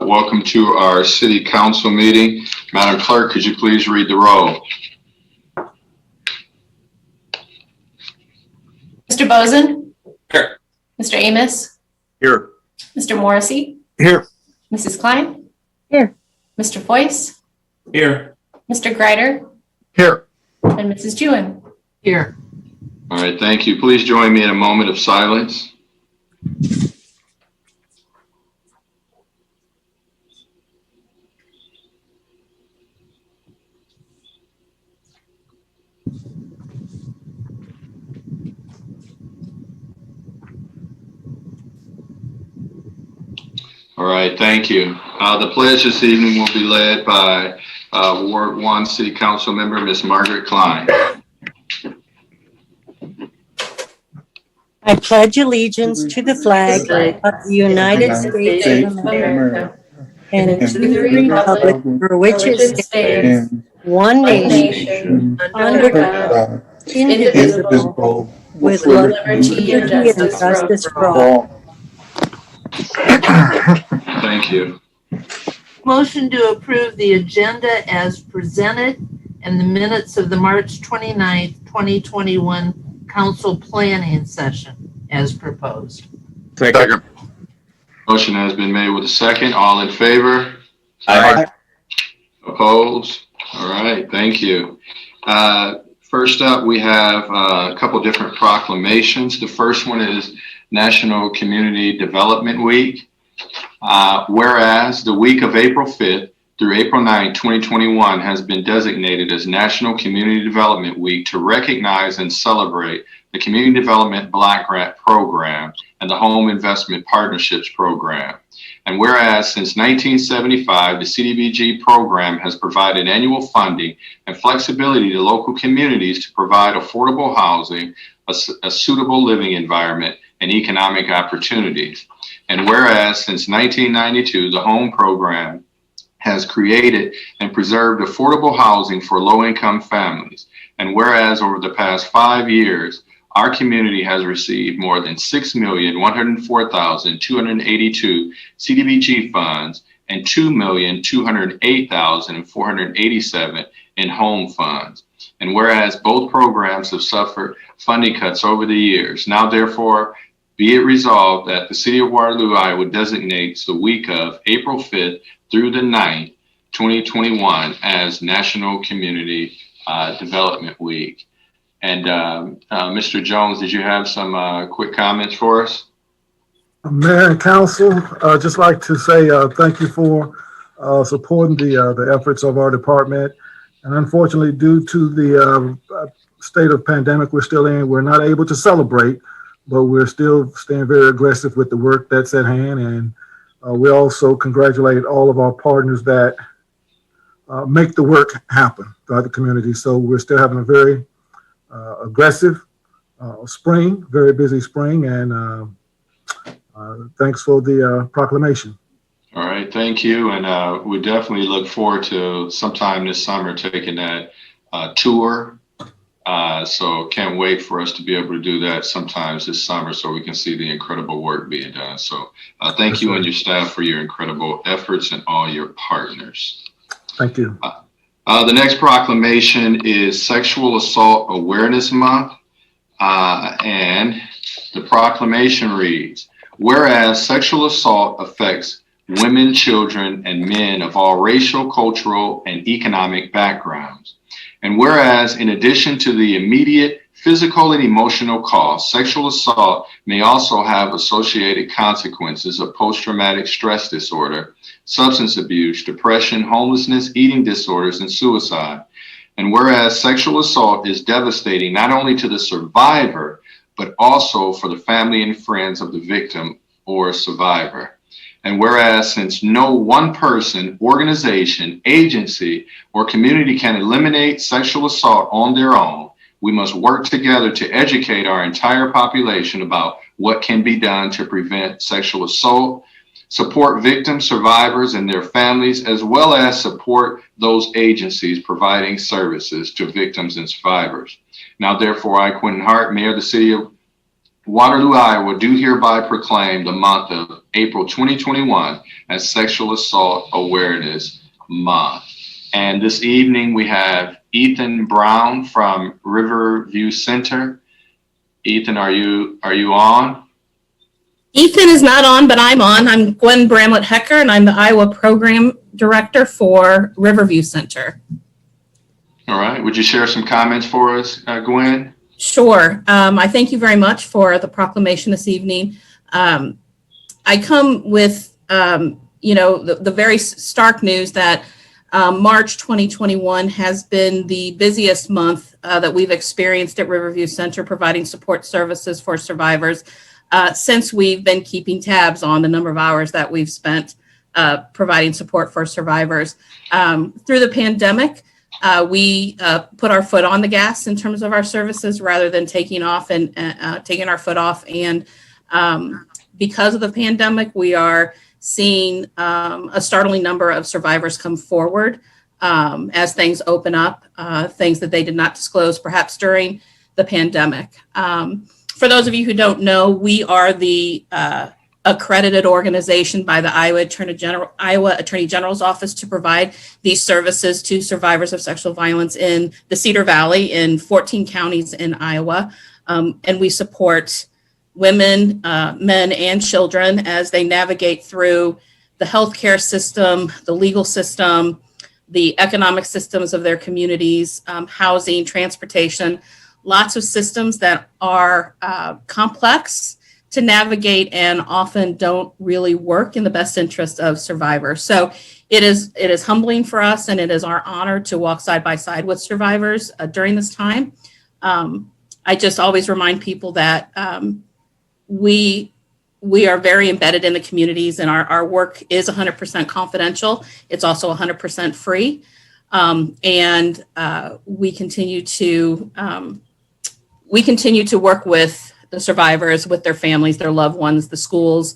Welcome to our City Council meeting. Madam Clerk, could you please read the roll? Mr. Bozen? Here. Mr. Amos? Here. Mr. Morrissey? Here. Mrs. Klein? Here. Mr. Foyce? Here. Mr. Greider? Here. And Mrs. Jewin? Here. All right, thank you. Please join me in a moment of silence. All right, thank you. The pledge this evening will be led by Ward 1 City Council member, Ms. Margaret Klein. I pledge allegiance to the flag of the United States of America and to the republic for which it stands, one nation, under God, indivisible, with liberty and justice for all. Thank you. Motion to approve the agenda as presented and the minutes of the March 29th, 2021 council planning session as proposed. Second. Motion has been made with a second. All in favor? Aye. Opposed? All right, thank you. First up, we have a couple different proclamations. The first one is National Community Development Week. Whereas the week of April 5th through April 9th, 2021 has been designated as National Community Development Week to recognize and celebrate the Community Development Block Grant Program and the Home Investment Partnerships Program. And whereas since 1975, the CDBG program has provided annual funding and flexibility to local communities to provide affordable housing, a suitable living environment, and economic opportunities. And whereas since 1992, the HOME program has created and preserved affordable housing for low-income families. And whereas over the past 5 years, our community has received more than 6,104,282 CDBG funds and 2,208,487 in home funds. And whereas both programs have suffered funding cuts over the years, now therefore be it resolved that the City of Waterloo, Iowa designates the week of April 5th through the 9th, 2021 as National Community Development Week. And Mr. Jones, did you have some quick comments for us? Mayor and Council, I'd just like to say thank you for supporting the efforts of our department. And unfortunately, due to the state of pandemic we're still in, we're not able to celebrate, but we're still staying very aggressive with the work that's at hand. And we also congratulate all of our partners that make the work happen throughout the community. So we're still having a very aggressive spring, very busy spring, and thanks for the proclamation. All right, thank you. And we definitely look forward to sometime this summer taking that tour. So can't wait for us to be able to do that sometimes this summer so we can see the incredible work being done. So thank you and your staff for your incredible efforts and all your partners. Thank you. The next proclamation is Sexual Assault Awareness Month. And the proclamation reads, whereas sexual assault affects women, children, and men of all racial, cultural, and economic backgrounds. And whereas in addition to the immediate physical and emotional costs, sexual assault may also have associated consequences of post-traumatic stress disorder, substance abuse, depression, homelessness, eating disorders, and suicide. And whereas sexual assault is devastating not only to the survivor, but also for the family and friends of the victim or survivor. And whereas since no one person, organization, agency, or community can eliminate sexual assault on their own, we must work together to educate our entire population about what can be done to prevent sexual assault, support victims, survivors, and their families, as well as support those agencies providing services to victims and survivors. Now, therefore, I, Quentin Hart, Mayor of the City of Waterloo, Iowa, do hereby proclaim the month of April 2021 as Sexual Assault Awareness Month. And this evening we have Ethan Brown from Riverview Center. Ethan, are you on? Ethan is not on, but I'm on. I'm Gwen Bramlett Hecker, and I'm the Iowa Program Director for Riverview Center. All right. Would you share some comments for us, Gwen? Sure. I thank you very much for the proclamation this evening. I come with, the very stark news that March 2021 has been the busiest month that we've experienced at Riverview Center, providing support services for survivors since we've been keeping tabs on the number of hours that we've spent providing support for survivors. Through the pandemic, we put our foot on the gas in terms of our services rather than taking our foot off. And because of the pandemic, we are seeing a startling number of survivors come forward as things open up, things that they did not disclose perhaps during the pandemic. For those of you who don't know, we are the accredited organization by the Iowa Attorney General's Office to provide these services to survivors of sexual violence in the Cedar Valley in 14 counties in Iowa. And we support women, men, and children as they navigate through the healthcare system, the legal system, the economic systems of their communities, housing, transportation, lots of systems that are complex to navigate and often don't really work in the best interest of survivors. So it is humbling for us, and it is our honor to walk side by side with survivors during this time. I just always remind people that we are very embedded in the communities, and our work is 100% confidential. It's also 100% free. And we continue to work with the survivors, with their families, their loved ones, the schools,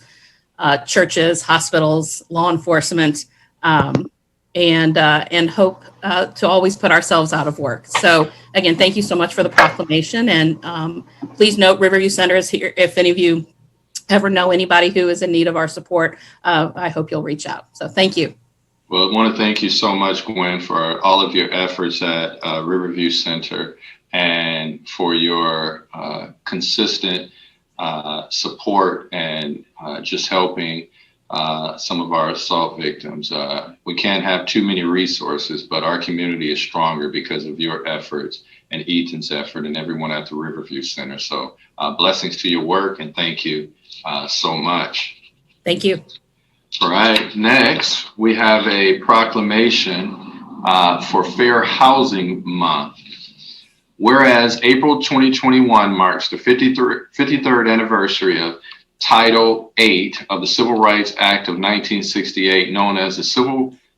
churches, hospitals, law enforcement, and hope to always put ourselves out of work. So again, thank you so much for the proclamation. And please note Riverview Center is here. If any of you ever know anybody who is in need of our support, I hope you'll reach out. So thank you. Well, I want to thank you so much, Gwen, for all of your efforts at Riverview Center and for your consistent support and just helping some of our assault victims. We can't have too many resources, but our community is stronger because of your efforts and Ethan's effort and everyone at the Riverview Center. So blessings to your work, and thank you so much. Thank you. All right, next we have a proclamation for Fair Housing Month. Whereas April 2021 marks the 53rd anniversary of Title VIII of the Civil Rights Act of 1968, known as the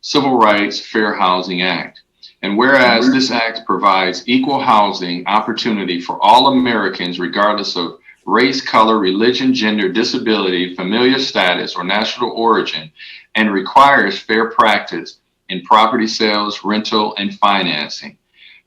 Civil Rights Fair Housing Act. And whereas this act provides equal housing opportunity for all Americans, regardless of race, color, religion, gender, disability, familial status, or national origin, and requires fair practice in property sales, rental, and financing.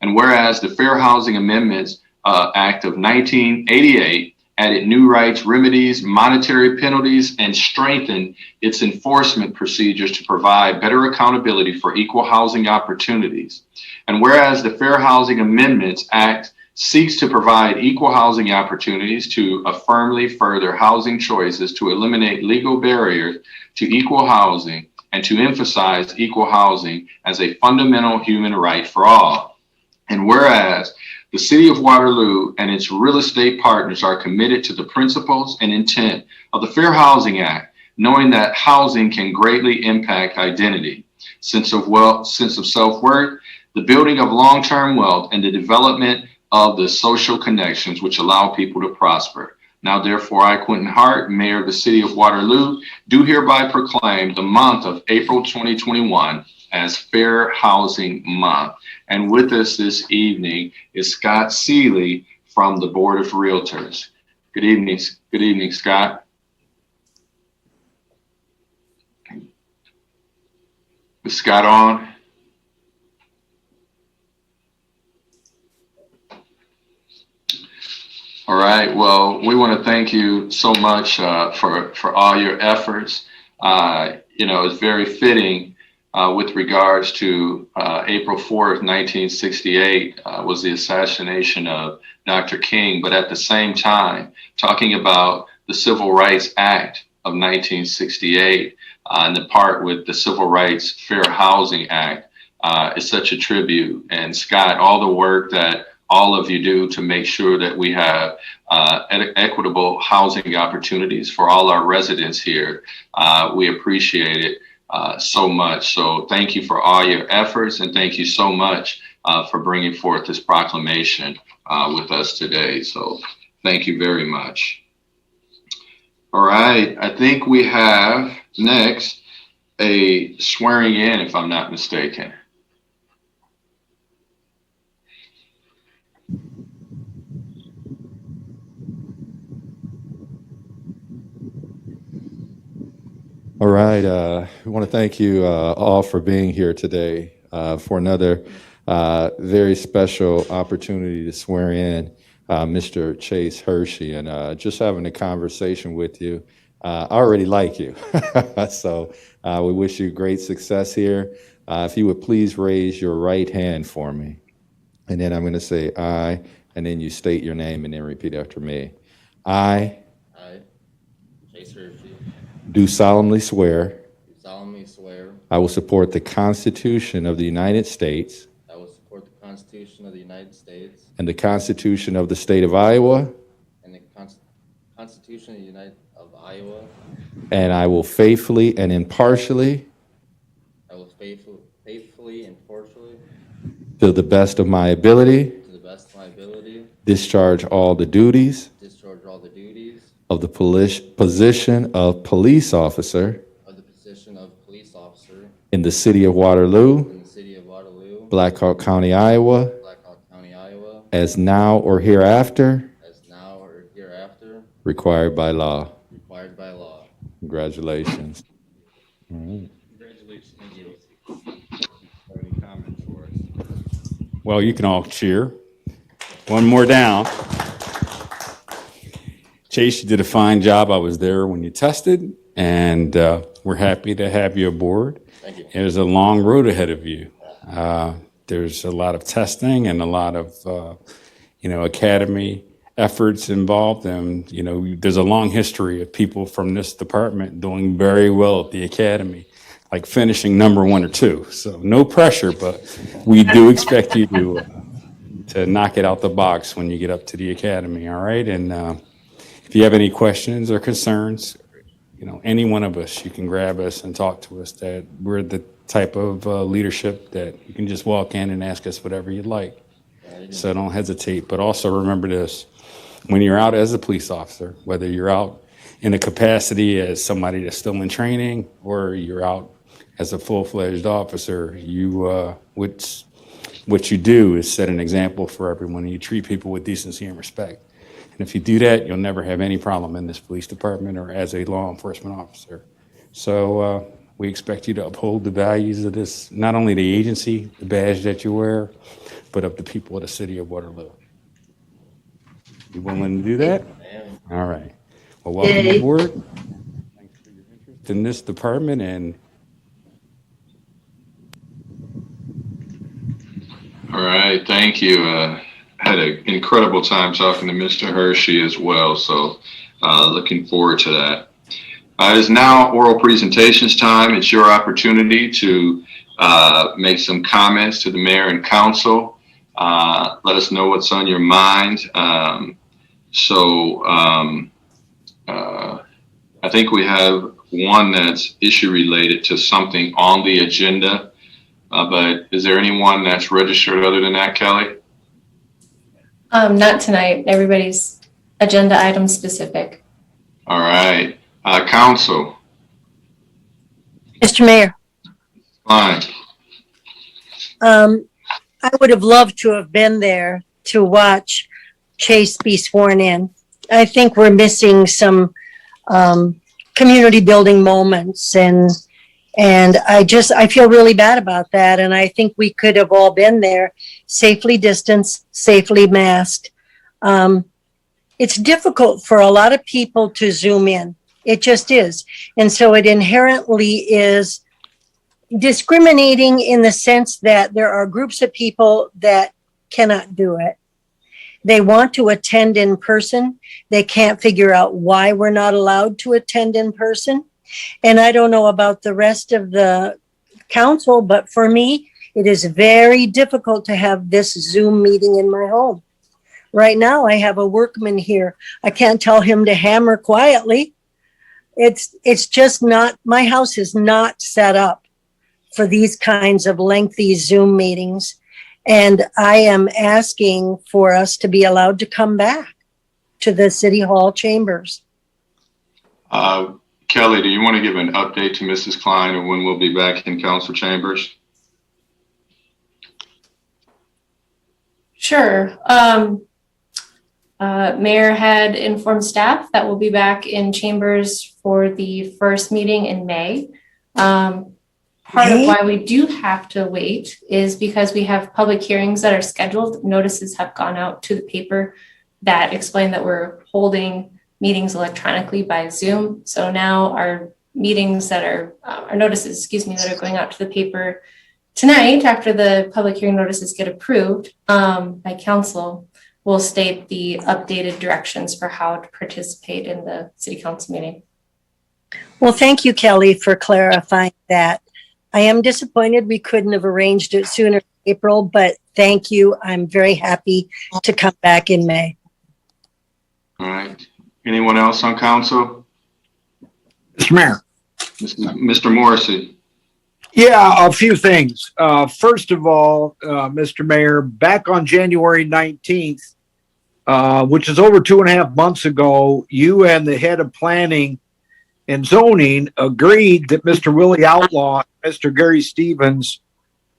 And whereas the Fair Housing Amendments Act of 1988 added new rights, remedies, monetary penalties, and strengthened its enforcement procedures to provide better accountability for equal housing opportunities. And whereas the Fair Housing Amendments Act seeks to provide equal housing opportunities to affirmly further housing choices, to eliminate legal barriers to equal housing, and to emphasize equal housing as a fundamental human right for all. And whereas the City of Waterloo and its real estate partners are committed to the principles and intent of the Fair Housing Act, knowing that housing can greatly impact identity, sense of self-worth, the building of long-term wealth, and the development of the social connections which allow people to prosper. Now, therefore, I, Quentin Hart, Mayor of the City of Waterloo, do hereby proclaim the month of April 2021 as Fair Housing Month. And with us this evening is Scott Seeley from the Board of Realtors. Good evening, Scott. Is Scott on? All right. Well, we want to thank you so much for all your efforts. It's very fitting with regards to April 4th, 1968 was the assassination of Dr. King, but at the same time, talking about the Civil Rights Act of 1968 and the part with the Civil Rights Fair Housing Act is such a tribute. And Scott, all the work that all of you do to make sure that we have equitable housing opportunities for all our residents here. We appreciate it so much. So thank you for all your efforts, and thank you so much for bringing forth this proclamation with us today. So thank you very much. All right, I think we have next a swearing in, if I'm not mistaken. All right. We want to thank you all for being here today for another very special opportunity to swear in Mr. Chase Hershey, and just having a conversation with you. I already like you. So we wish you great success here. If you would please raise your right hand for me. And then I'm going to say I, and then you state your name and then repeat after me. I, Chase Hershey, do solemnly swear do solemnly swear I will support the Constitution of the United States I will support the Constitution of the United States and the Constitution of the State of Iowa, and the Constitution of Iowa. and I will faithfully and impartially, I will faithfully and impartially, to the best of my ability, to the best of my ability, discharge all the duties discharge all the duties of the position of police officer of the position of police officer in the city of Waterloo, in the city of Waterloo, Black Hawk County, Iowa, Black Hawk County, Iowa, as now or hereafter as now or hereafter required by law. required by law. Congratulations. All right. Congratulations. Thank you. Any comments for us? Well, you can all cheer. One more down. Chase, you did a fine job. I was there when you tested, and we're happy to have you aboard. Thank you. There's a long road ahead of you. There's a lot of testing and a lot of, academy efforts involved. And, there's a long history of people from this department doing very well at the academy, like finishing number 1 or 2. So no pressure, but we do expect you to knock it out the box when you get up to the academy, all right? And if you have any questions or concerns, any one of us, you can grab us and talk to us. That we're the type of leadership that you can just walk in and ask us whatever you'd like. So don't hesitate. But also remember this, when you're out as a police officer, whether you're out in a capacity as somebody that's still in training or you're out as a full-fledged officer, what you do is set an example for everyone. You treat people with decency and respect. And if you do that, you'll never have any problem in this police department or as a law enforcement officer. So we expect you to uphold the values of this, not only the agency, the badge that you wear, but of the people of the city of Waterloo. You willing to do that? All right. Well, welcome Yay. aboard. Thanks for your interest in this department. And All right, thank you. Had an incredible time talking to Mr. Hershey as well, so looking forward to that. It is now oral presentations time. It's your opportunity to make some comments to the mayor and council. Let us know what's on your mind. I think we have one that's issue related to something on the agenda, but is there anyone that's registered other than that, Kelly? Not tonight. Everybody's agenda item specific. All right. Council. Mr. Mayor, Fine. I would have loved to have been there to watch Chase be sworn in. I think we're missing some community building moments, and I feel really bad about that. And I think we could have all been there, safely distanced, safely masked. It's difficult for a lot of people to Zoom in. It just is. And so it inherently is discriminating in the sense that there are groups of people that cannot do it. They want to attend in person. They can't figure out why we're not allowed to attend in person. And I don't know about the rest of the council, but for me, it is very difficult to have this Zoom meeting in my home. Right now, I have a workman here. I can't tell him to hammer quietly. It's just not, my house is not set up for these kinds of lengthy Zoom meetings. And I am asking for us to be allowed to come back to the City Hall chambers. Kelly, do you want to give an update to Mrs. Klein of when we'll be back in council chambers? Sure. Mayor had informed staff that we'll be back in chambers for the first meeting in May. Part of why we do have to wait is because we have public hearings that are scheduled. Notices have gone out to the paper that explain that we're holding meetings electronically by Zoom. So now our meetings that are, our notices, that are going out to the paper tonight after the public hearing notices get approved by council will state the updated directions for how to participate in the city council meeting. Well, thank you, Kelly, for clarifying that. I am disappointed we couldn't have arranged it sooner, April, but thank you. I'm very happy to come back in May. All right. Anyone else on council? Mr. Mayor. Mr. Morrissey. Yeah, a few things. First of all, Mr. Mayor, back on January 19th, which is over 2.5 months ago, you and the head of planning and zoning agreed that Mr. Willie Outlaw and Mr. Gary Stevens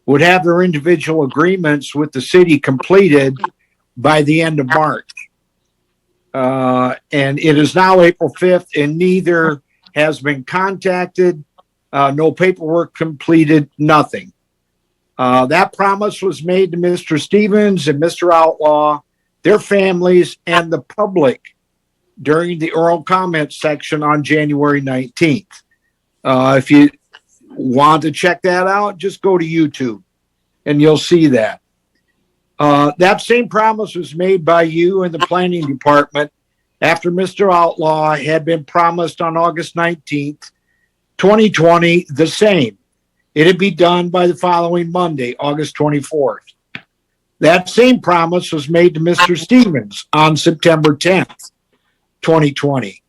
would have their individual agreements with the city completed by the end of March. And it is now April 5th and neither has been contacted, no paperwork completed, nothing. That promise was made to Mr. Stevens and Mr. Outlaw, their families, and the public during the oral comment section on January 19th. If you want to check that out, just go to YouTube and you'll see that. That same promise was made by you and the planning department after Mr. Outlaw had been promised on August 19th, 2020, the same. It'd be done by the following Monday, August 24th. That same promise was made to Mr. Stevens on September 10th, 2020.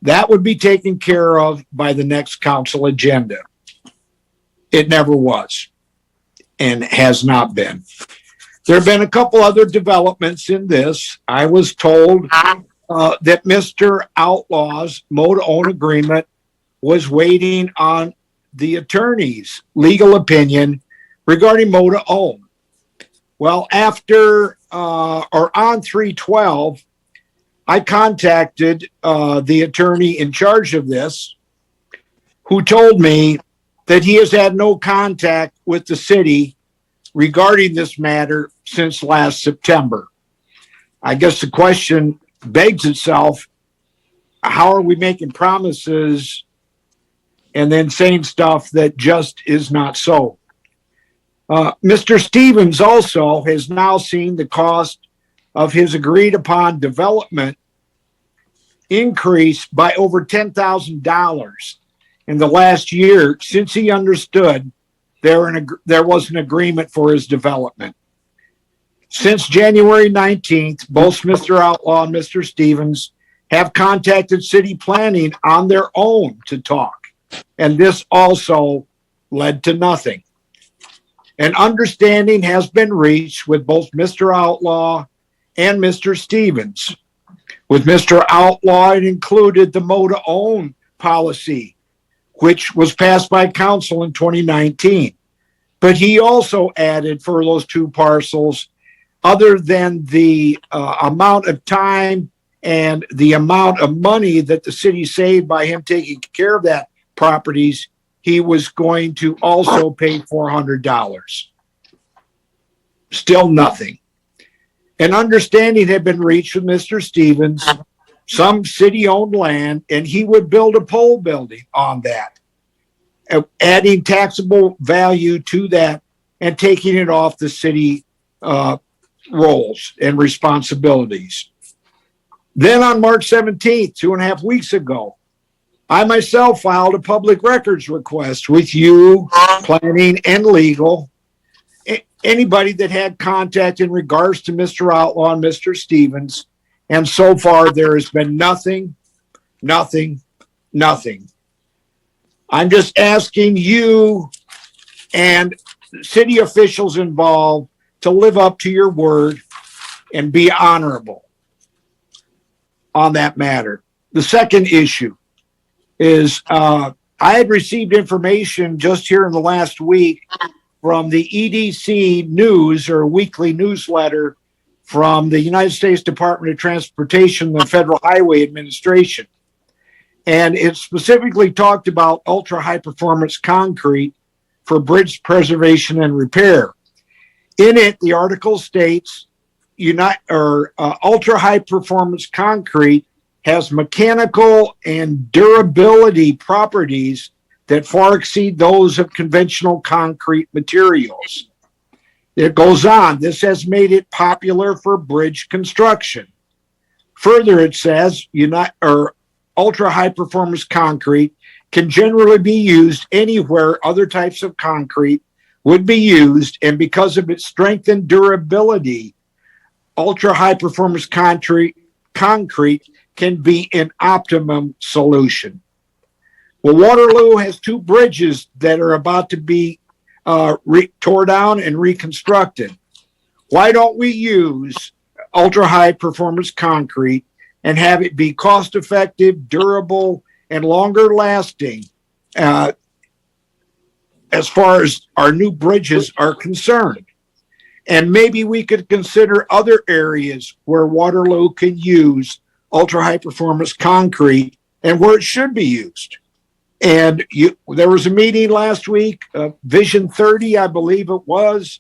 That would be taken care of by the next council agenda. It never was and has not been. There have been a couple other developments in this. I was told that Mr. Outlaw's mow-to-own agreement was waiting on the attorney's legal opinion regarding mow-to-own. Well, after or on 3/12, I contacted the attorney in charge of this, who told me that he has had no contact with the city regarding this matter since last September. I guess the question begs itself, how are we making promises and then saying stuff that just is not so? Mr. Stevens also has now seen the cost of his agreed upon development increase by over $10,000 in the last year since he understood there was an agreement for his development. Since January 19th, both Mr. Outlaw and Mr. Stevens have contacted city planning on their own to talk, and this also led to nothing. An understanding has been reached with both Mr. Outlaw and Mr. Stevens. With Mr. Outlaw, it included the mow-to-own policy, which was passed by council in 2019. But he also added for those two parcels, other than the amount of time and the amount of money that the city saved by him taking care of that properties, he was going to also pay $400. Still nothing. An understanding had been reached with Mr. Stevens, some city-owned land, and he would build a pole building on that, adding taxable value to that and taking it off the city roles and responsibilities. Then on March 17th, 2.5 weeks ago, I myself filed a public records request with you, planning and legal, anybody that had contact in regards to Mr. Outlaw and Mr. Stevens. And so far, there has been nothing. I'm just asking you and city officials involved to live up to your word and be honorable on that matter. The second issue is I had received information just here in the last week from the EDC News, or weekly newsletter from the United States Department of Transportation, the Federal Highway Administration. And it specifically talked about ultra high performance concrete for bridge preservation and repair. In it, the article states ultra high performance concrete has mechanical and durability properties that far exceed those of conventional concrete materials. It goes on, this has made it popular for bridge construction. Further, it says ultra high performance concrete can generally be used anywhere other types of concrete would be used, and because of its strength and durability, ultra high performance concrete can be an optimum solution. Well, Waterloo has 2 bridges that are about to be tore down and reconstructed. Why don't we use ultra high performance concrete and have it be cost effective, durable, and longer lasting as far as our new bridges are concerned? And maybe we could consider other areas where Waterloo can use ultra high performance concrete and where it should be used. And there was a meeting last week, Vision 30, I believe it was,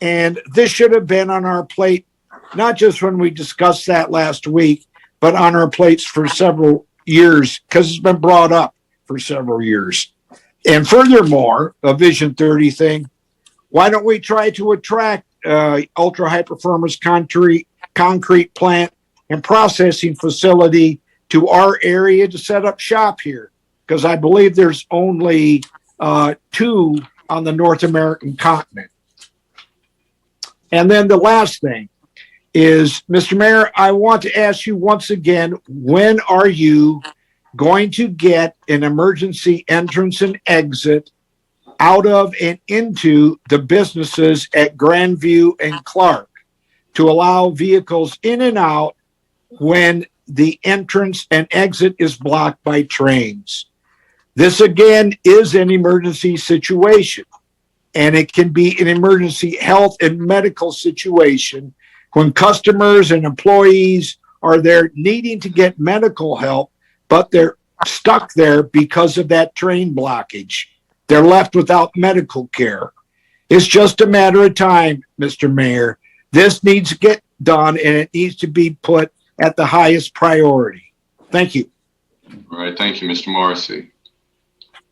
and this should have been on our plate, not just when we discussed that last week, but on our plates for several years, because it's been brought up for several years. And furthermore, a Vision 30 thing, why don't we try to attract ultra high performance concrete plant and processing facility to our area to set up shop here? Because I believe there's only 2 on the North American continent. And then the last thing is, Mr. Mayor, I want to ask you once again, when are you going to get an emergency entrance and exit out of and into the businesses at Grandview and Clark to allow vehicles in and out when the entrance and exit is blocked by trains? This again is an emergency situation, and it can be an emergency health and medical situation when customers and employees are there needing to get medical help, but they're stuck there because of that train blockage. They're left without medical care. It's just a matter of time, Mr. Mayor. This needs to get done, and it needs to be put at the highest priority. Thank you. All right, thank you, Mr. Morrissey.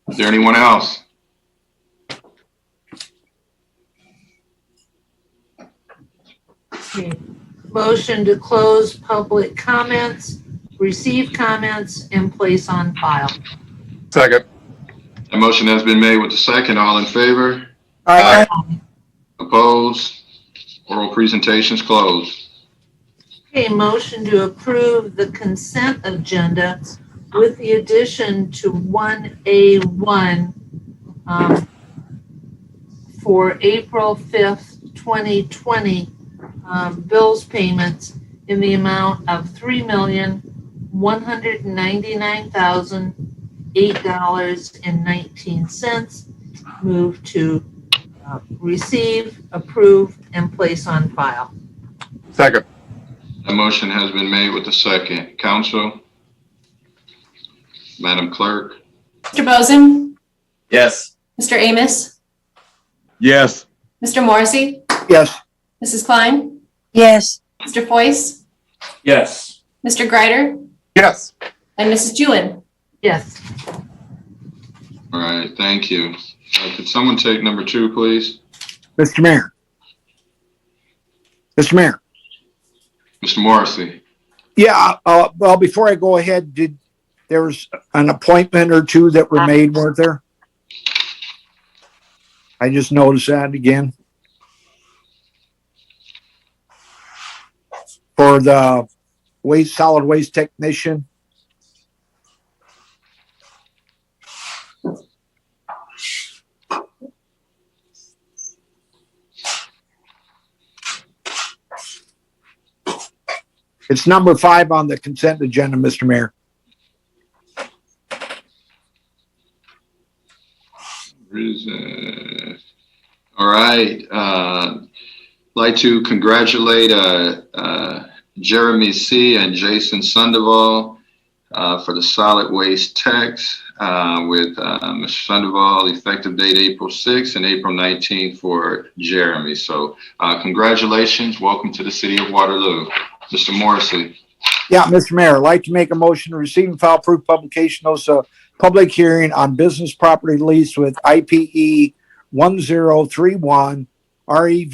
Is there anyone else? Motion to close public comments, receive comments, and place on file. Second. A motion has been made with the second. All in favor? Aye. Opposed? Oral presentations closed. Okay, motion to approve the consent agenda with the addition to 1A1 for April 5th, 2020, bills payments in the amount of $3,199,008.19. Move to receive, approve, and place on file. Second. A motion has been made with the second. Council? Madam Clerk? Mr. Bozen, Yes. Mr. Amos, Yes. Mr. Morrissey, Yes. Mrs. Klein, Yes. Mr. Foyce, Yes. Mr. Greider, Yes. and Mrs. Jewin. Yes. All right, thank you. Could someone take number 2, please? Mr. Mayor. Mr. Mayor. Mr. Morrissey. Yeah, well, before I go ahead, there was an appointment or two that were made, weren't there? I just noticed that again. For the solid waste technician. It's number 5 on the consent agenda, Mr. Mayor. All right. Like to congratulate Jeremy C. and Jason Sandoval for the solid waste techs with Mr. Sandoval, effective date April 6th and April 19th for Jeremy. So congratulations. Welcome to the city of Waterloo. Mr. Morrissey. Yeah, Mr. Mayor, I'd like to make a motion to receive and file proof publication notice of public hearing on business property lease with IPE 1031 REV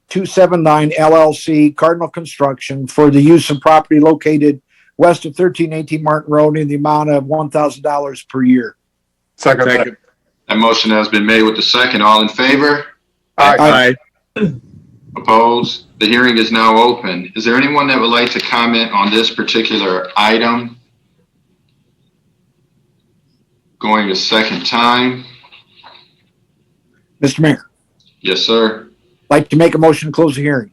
279 LLC Cardinal Construction for the use of property located west of 1318 Martin Road in the amount of $1,000 per year. Second. That motion has been made with the second. All in favor? Aye. Opposed? The hearing is now open. Is there anyone that would like to comment on this particular item? Going a second time. Mr. Mayor, Yes, sir. I'd like to make a motion to close the hearing.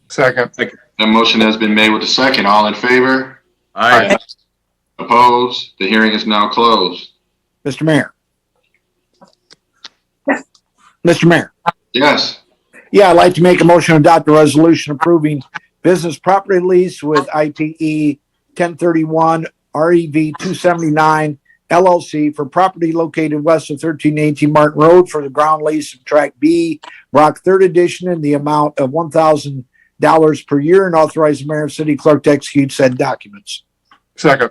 Second. That motion has been made with the second. All in favor? Aye. Opposed? The hearing is now closed. Mr. Mayor. Mr. Mayor. Yes. Yeah, I'd like to make a motion to adopt a resolution approving business property lease with IPE 1031 REV 279 LLC for property located west of 1318 Martin Road for the ground lease of Track B, Brock 3rd Edition in the amount of $1,000 per year and authorize the mayor and city clerk to execute said documents. Second.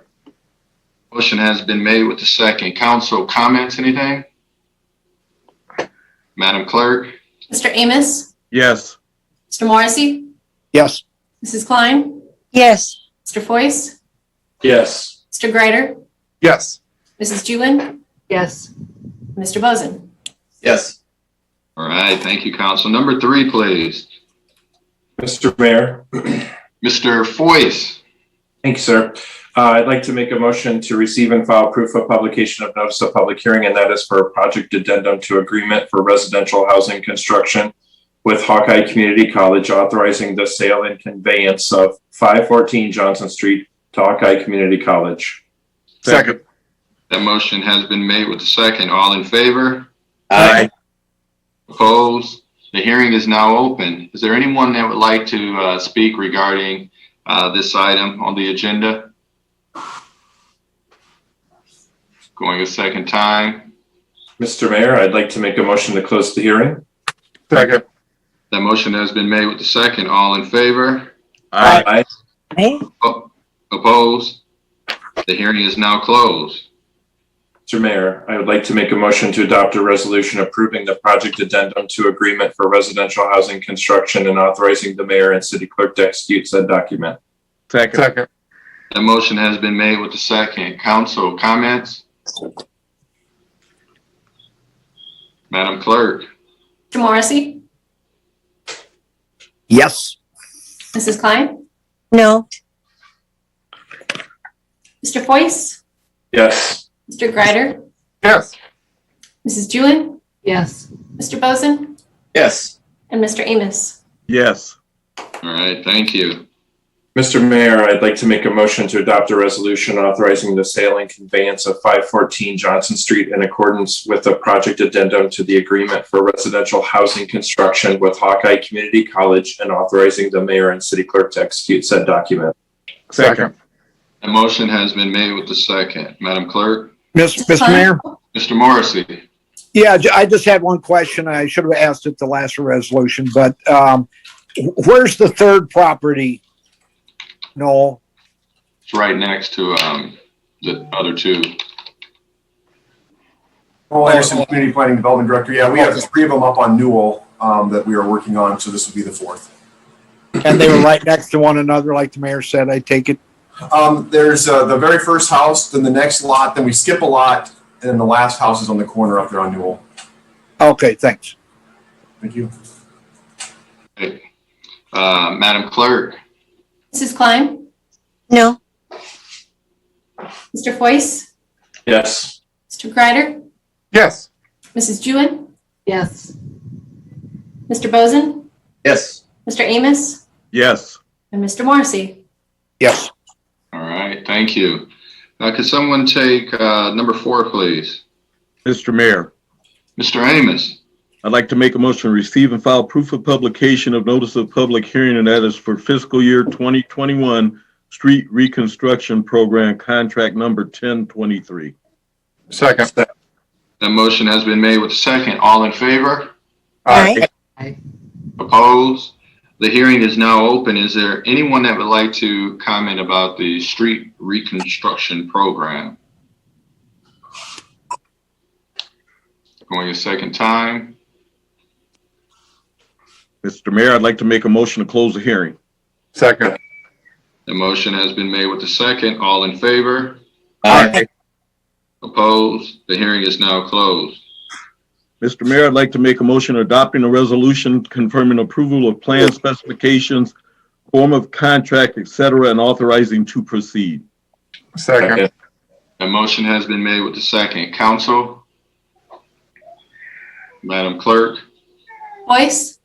Motion has been made with the second. Council comments, anything? Madam Clerk? Mr. Amos, Yes. Mr. Morrissey, Yes. Mrs. Klein, Yes. Mr. Foyce, Yes. Mr. Greider, Yes. Mrs. Jewin, Yes. Mr. Bozen. Yes. All right, thank you, Council. Number 3, please. Mr. Mayor, Mr. Foyce. thank you, sir. I'd like to make a motion to receive and file proof of publication of notice of public hearing, and that is for a project addendum to agreement for residential housing construction with Hawkeye Community College, authorizing the sale and conveyance of 514 Johnson Street to Hawkeye Community College. Second. That motion has been made with the second. All in favor? Aye. Opposed? The hearing is now open. Is there anyone that would like to speak regarding this item on the agenda? Going a second time. Mr. Mayor, I'd like to make a motion to close the hearing. Second. That motion has been made with the second. All in favor? Aye. Aye. Opposed? The hearing is now closed. Mr. Mayor, I would like to make a motion to adopt a resolution approving the project addendum to agreement for residential housing construction and authorizing the mayor and city clerk to execute said document. Second. That motion has been made with the second. Council comments? Madam Clerk? Mr. Morrissey, Yes. Mrs. Klein, No. Mr. Foyce, Yes. Mr. Greider, Yes. Mrs. Jewin, Yes. Mr. Bozen, Yes. and Mr. Amos. Yes. All right, thank you. Mr. Mayor, I'd like to make a motion to adopt a resolution authorizing the sale and conveyance of 514 Johnson Street in accordance with the project addendum to the agreement for residential housing construction with Hawkeye Community College and authorizing the mayor and city clerk to execute said document. Second. The motion has been made with the second. Madam Clerk? Mr. Mayor? Mr. Morrissey? Yeah, I just had one question. I should have asked it the last resolution, but Where's the third property? No. It's right next to the other two. Paul Anderson, Community Planning Development Director. Yeah, we have 3 of them up on Newell that we are working on, so this will be the 4th. And they were right next to one another, like the mayor said, I take it. There's the very first house, then the next lot, then we skip a lot, and then the last house is on the corner up there on Newell. Okay, thanks. Thank you. Okay. Madam Clerk, Mrs. Klein, No. Mr. Foyce, Yes. Mr. Greider, Yes. Mrs. Jewin, Yes. Mr. Bozen, Yes. Mr. Amos, Yes. and Mr. Morrissey. Yes. all right, thank you. Could someone take number 4, please? Mr. Mayor, Mr. Amos, I'd like to make a motion to receive and file proof of publication of notice of public hearing, and that is for fiscal year 2021 street reconstruction program contract number 1023. Second. the motion has been made with a second. All in favor? Aye. Opposed? The hearing is now open. Is there anyone that would like to comment about the street reconstruction program? Going a second time. Mr. Mayor, I'd like to make a motion to close the hearing. Second. The motion has been made with the second. All in favor? Aye. Opposed? The hearing is now closed. Mr. Mayor, I'd like to make a motion adopting a resolution confirming approval of plan specifications, form of contract, etc., and authorizing to proceed. Second. The motion has been made with the second. Council? Madam Clerk? Foyce,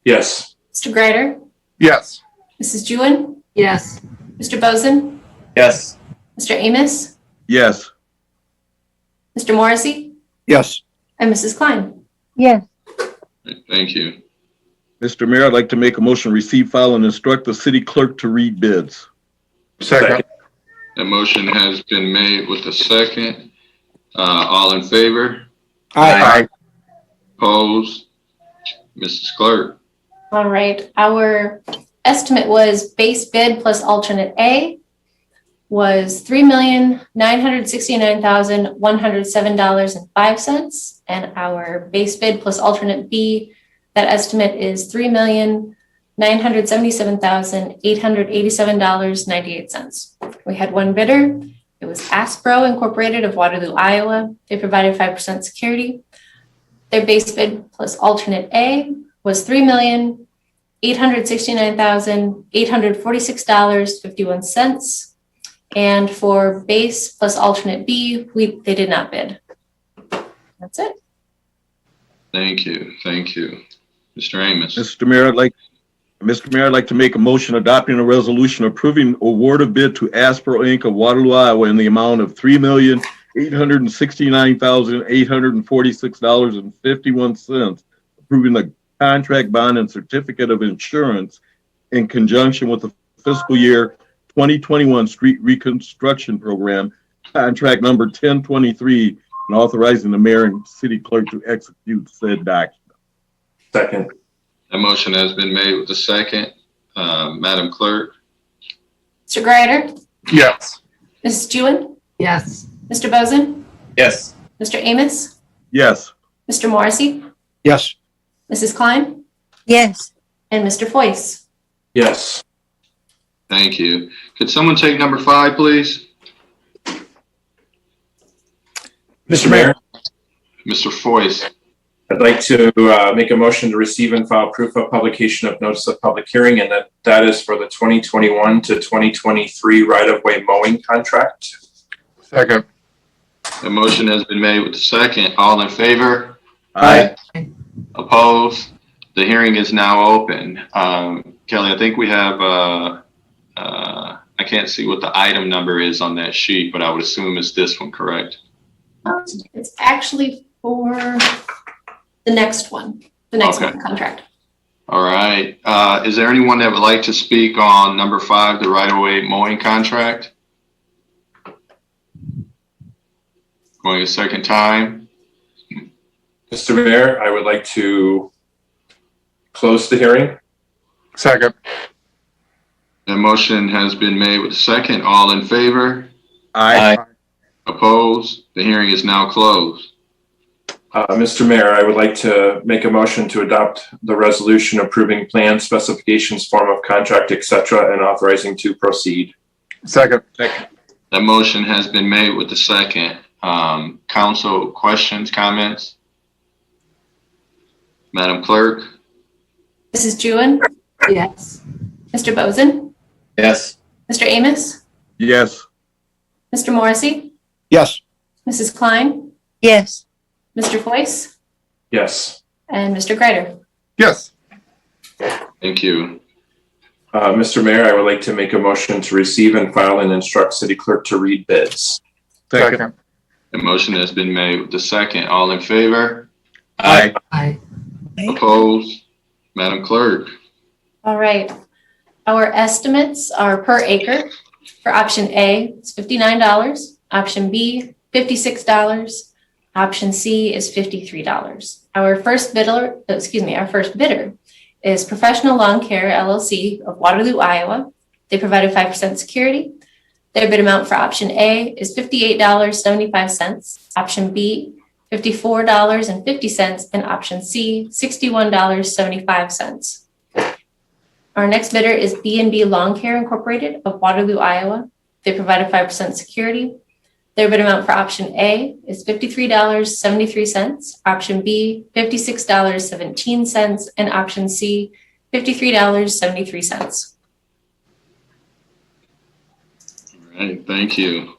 Yes. Mr. Greider, Yes. Mrs. Jewin, Yes. Mr. Bozen, Yes. Mr. Amos, Yes. Mr. Morrissey, Yes. and Mrs. Klein. Yes. Thank you. Mr. Mayor, I'd like to make a motion to receive, file, and instruct the city clerk to read bids. Second. The motion has been made with the second. All in favor? Aye. Opposed? Mrs. Clerk? All right, our estimate was base bid plus alternate A was $3,969,107.05. And our base bid plus alternate B, that estimate is $3,977,887.98. We had one bidder. It was Aspro Incorporated of Waterloo, Iowa. They provided 5% security. Their base bid plus alternate A was $3,869,846.51. And for base plus alternate B, they did not bid. That's it. Thank you. Thank you. Mr. Amos? Mr. Mayor, I'd like to make a motion adopting a resolution approving award of bid to Aspro Inc. of Waterloo, Iowa in the amount of $3,869,846.51, approving the contract bond and certificate of insurance in conjunction with the fiscal year 2021 street reconstruction program, contract number 1023, and authorizing the mayor and city clerk to execute said document. Second. The motion has been made with the second. Madam Clerk? Mr. Greider, Yes. Mrs. Jewin, Yes. Mr. Bozen, Yes. Mr. Amos, Yes. Mr. Morrissey, Yes. Mrs. Klein, Yes. and Mr. Foyce. Yes. Thank you. Could someone take number 5, please? Mr. Mayor, Mr. Foyce? I'd like to make a motion to receive and file proof of publication of notice of public hearing, and that is for the 2021 to 2023 right-of-way mowing contract. Second. The motion has been made with the second. All in favor? Aye. Opposed? The hearing is now open. Kelly, I think we have, I can't see what the item number is on that sheet, but I would assume it's this one, correct? It's actually for the next one, Okay. contract. All right. Is there anyone that would like to speak on number 5, the right-of-way mowing contract? Going a second time. Mr. Mayor, I would like to close the hearing. Second. The motion has been made with a second. All in favor? Aye. Opposed? The hearing is now closed. Mr. Mayor, I would like to make a motion to adopt the resolution approving plan specifications, form of contract, etc., and authorizing to proceed. Second. That motion has been made with the second. Council questions, comments? Madam Clerk? Mrs. Jewin, Yes. Mr. Bozen, Yes. Mr. Amos, Yes. Mr. Morrissey, Yes. Mrs. Klein, Yes. Mr. Foyce, Yes. and Mr. Greider. Yes. Thank you. Mr. Mayor, I would like to make a motion to receive and file and instruct city clerk to read bids. Second. The motion has been made with the second. All in favor? Aye. Aye. Opposed? Madam Clerk? All right. Our estimates are per acre. For option A, it's $59. Option B, $56. Option C is $53. Our first bidder is Professional Lawn Care LLC of Waterloo, Iowa. They provided 5% security. Their bid amount for option A is $58.75. Option B, $54.50, and option C, $61.75. Our next bidder is B&B Lawn Care Incorporated of Waterloo, Iowa. They provided 5% security. Their bid amount for option A is $53.73, option B, $56.17, and option C, $53.73. All right, thank you.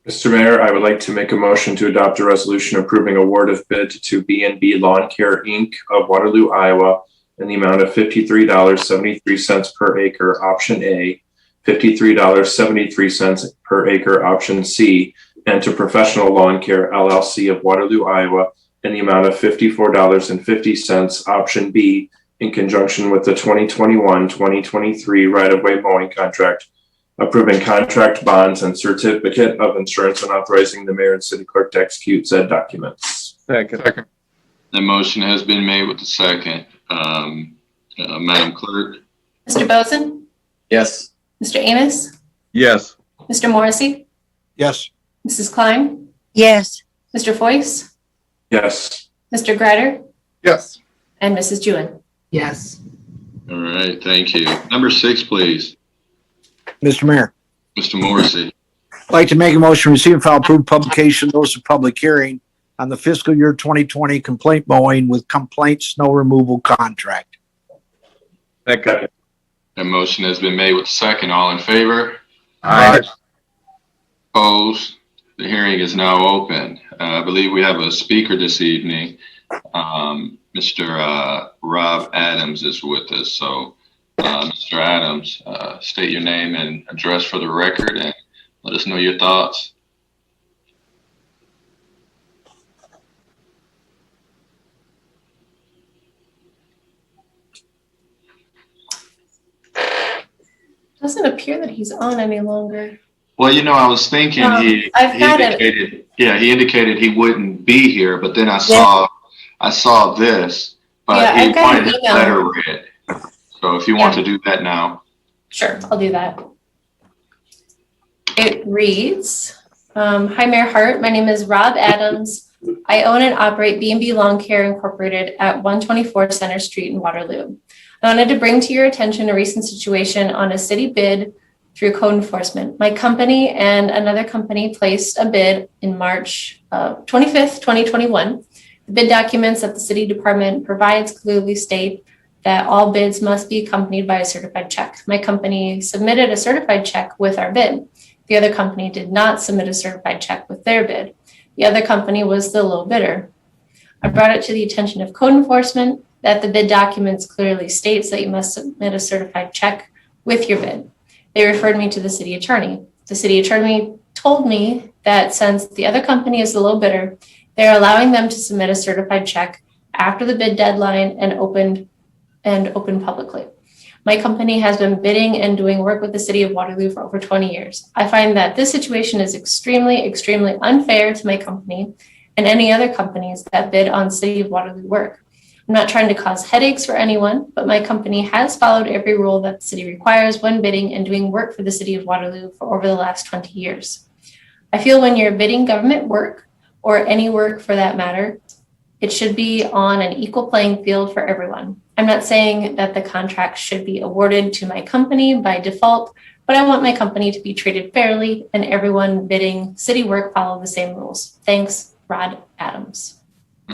Mr. Mayor, I would like to make a motion to adopt a resolution approving award of bid to B&B Lawn Care, Inc. of Waterloo, Iowa, in the amount of $53.73 per acre, option A, $53.73 per acre, option C, and to Professional Lawn Care LLC of Waterloo, Iowa, in the amount of $54.50, option B, in conjunction with the 2021-2023 right-of-way mowing contract, approving contract bonds and certificate of insurance and authorizing the mayor and city clerk to execute said documents. Second. The motion has been made with the second. Madam Clerk? Mr. Bozen, Yes. Mr. Amos, Yes. Mr. Morrissey, Yes. Mrs. Klein, Yes. Mr. Foyce, Yes. Mr. Greider, Yes. and Mrs. Jewin. Yes. All right, thank you. Number 6, please. Mr. Mayor, Mr. Morrissey. I'd like to make a motion to receive and file approved publication notice of public hearing on the fiscal year 2020 complaint mowing with complaint snow removal contract. Second. The motion has been made with the second. All in favor? Aye. Opposed? The hearing is now open. I believe we have a speaker this evening. Mr. Rob Adams is with us. So, Mr. Adams, state your name and address for the record and let us know your thoughts. Doesn't appear that he's on any longer. Well, you know, I was thinking he indicated he wouldn't be here, but then I saw this, but Yeah, he I've got wanted an his email. letter read. So if you want to do that now. Sure, I'll do that. It reads, hi, Mayor Hart. My name is Rob Adams. I own and operate B&B Lawn Care Incorporated at 124 Center Street in Waterloo. I wanted to bring to your attention a recent situation on a city bid through code enforcement. My company and another company placed a bid in March 25th, 2021. The bid documents that the city department provides clearly state that all bids must be accompanied by a certified check. My company submitted a certified check with our bid. The other company did not submit a certified check with their bid. The other company was the low bidder. I brought it to the attention of code enforcement that the bid documents clearly states that you must submit a certified check with your bid. They referred me to the city attorney. The city attorney told me that since the other company is the low bidder, they're allowing them to submit a certified check after the bid deadline and open publicly. My company has been bidding and doing work with the city of Waterloo for over 20 years. I find that this situation is extremely, extremely unfair to my company and any other companies that bid on city of Waterloo work. I'm not trying to cause headaches for anyone, but my company has followed every rule that the city requires when bidding and doing work for the city of Waterloo for over the last 20 years. I feel when you're bidding government work, or any work for that matter, it should be on an equal playing field for everyone. I'm not saying that the contract should be awarded to my company by default, but I want my company to be treated fairly and everyone bidding city work follow the same rules. Thanks, Rod Adams.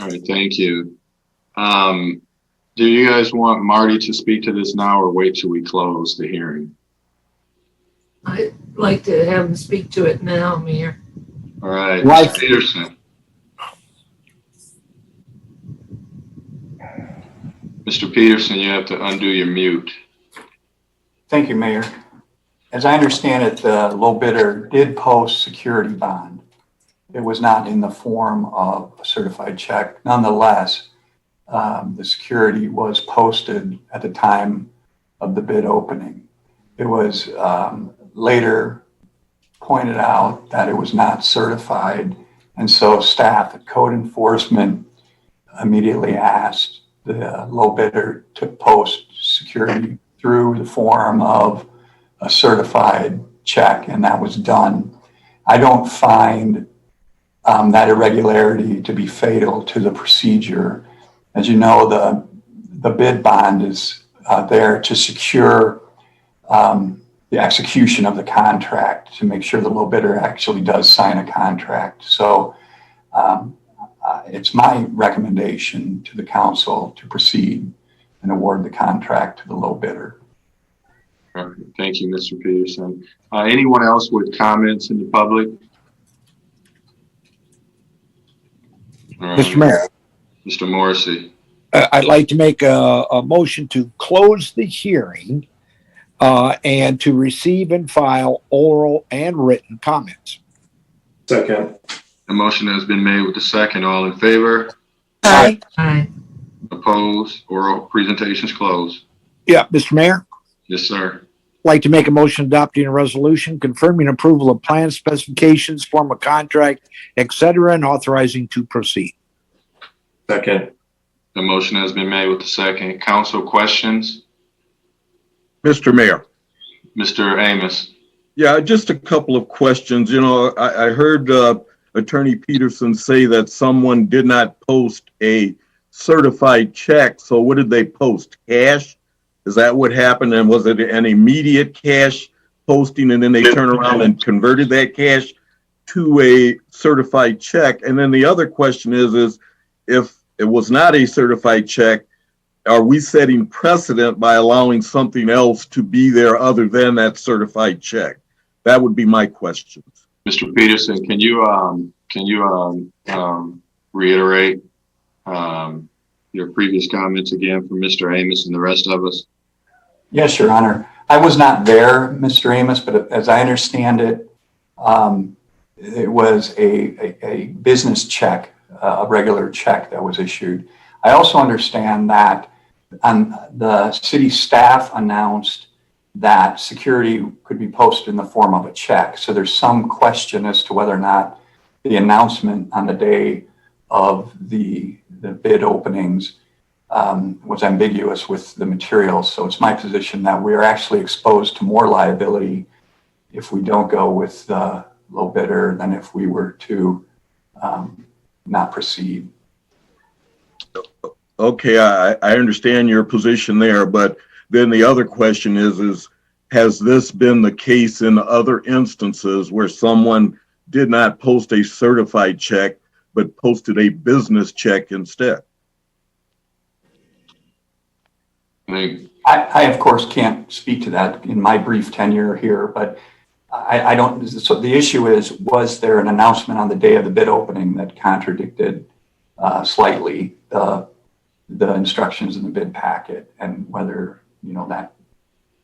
All right, thank you. Do you guys want Marty to speak to this now or wait till we close the hearing? I'd like to have him speak to it now, Mayor. All right, Right. Mr. Peterson. Mr. Peterson, you have to undo your mute. Thank you, Mayor. As I understand it, the low bidder did post security bond. It was not in the form of a certified check. Nonetheless, the security was posted at the time of the bid opening. It was later pointed out that it was not certified, and so staff at code enforcement immediately asked the low bidder to post security through the form of a certified check, and that was done. I don't find that irregularity to be fatal to the procedure. As you know, the bid bond is there to secure the execution of the contract, to make sure the low bidder actually does sign a contract. So it's my recommendation to the council to proceed and award the contract to the low bidder. All right, thank you, Mr. Peterson. Anyone else with comments in the public? Mr. Mayor, Mr. Morrissey. I'd like to make a motion to close the hearing and to receive and file oral and written comments. Second. The motion has been made with the second. All in favor? Aye. Aye. Opposed? Oral presentations closed. Yeah, Mr. Mayor, Yes, sir. I'd like to make a motion adopting a resolution confirming approval of plan specifications, form of contract, et cetera, and authorizing to proceed. Second. The motion has been made with the second. Council questions? Mr. Mayor. Mr. Amos. Yeah, just a couple of questions. You know, I heard Attorney Peterson say that someone did not post a certified check. So what did they post? Cash? Is that what happened? And was it an immediate cash posting and then they turn around and converted that cash to a certified check? And then the other question is if it was not a certified check, are we setting precedent by allowing something else to be there other than that certified check? That would be my questions. Mr. Peterson, can you reiterate your previous comments again from Mr. Amos and the rest of us? Yes, Your Honor. I was not there, Mr. Amos, but as I understand it, it was a business check, a regular check that was issued. I also understand that the city staff announced that security could be posted in the form of a check. So there's some question as to whether or not the announcement on the day of the bid openings was ambiguous with the materials. So it's my position that we are actually exposed to more liability if we don't go with the low bidder than if we were to not proceed. Okay, I understand your position there, but then the other question is has this been the case in other instances where someone did not post a certified check, but posted a business check instead? I of course, can't speak to that in my brief tenure here, but I don't, so the issue is, was there an announcement on the day of the bid opening that contradicted slightly the instructions in the bid packet, and whether, you know, that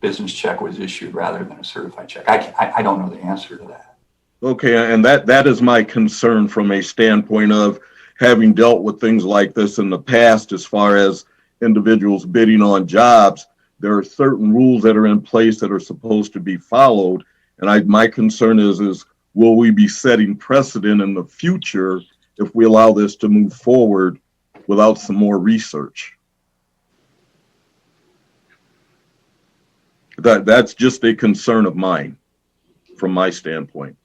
business check was issued rather than a certified check? I don't know the answer to that. Okay, and that is my concern from a standpoint of having dealt with things like this in the past. As far as individuals bidding on jobs, there are certain rules that are in place that are supposed to be followed. And my concern is will we be setting precedent in the future if we allow this to move forward without some more research? That's just a concern of mine from my standpoint.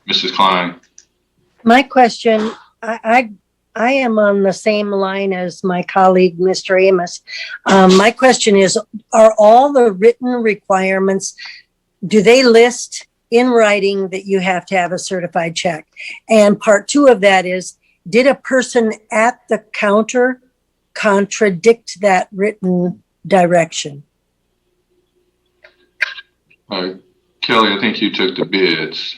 Mrs. Klein. My question, I am on the same line as my colleague, Mr. Amos. My question is, are all the written requirements, do they list in writing that you have to have a certified check? And part two of that is, did a person at the counter contradict that written direction? Kelly, I think you took the bids,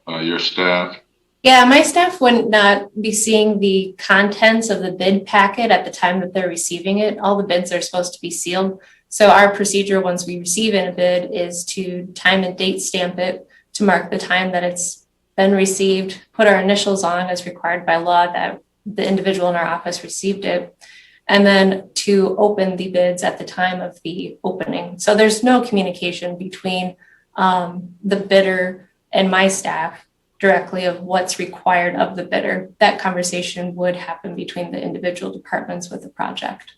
your staff. Yeah, my staff would not be seeing the contents of the bid packet at the time that they're receiving it. All the bids are supposed to be sealed. So our procedure once we receive in a bid is to time and date stamp it to mark the time that it's been received, put our initials on as required by law that the individual in our office received it, and then to open the bids at the time of the opening. So there's no communication between the bidder and my staff directly of what's required of the bidder. That conversation would happen between the individual departments with the project.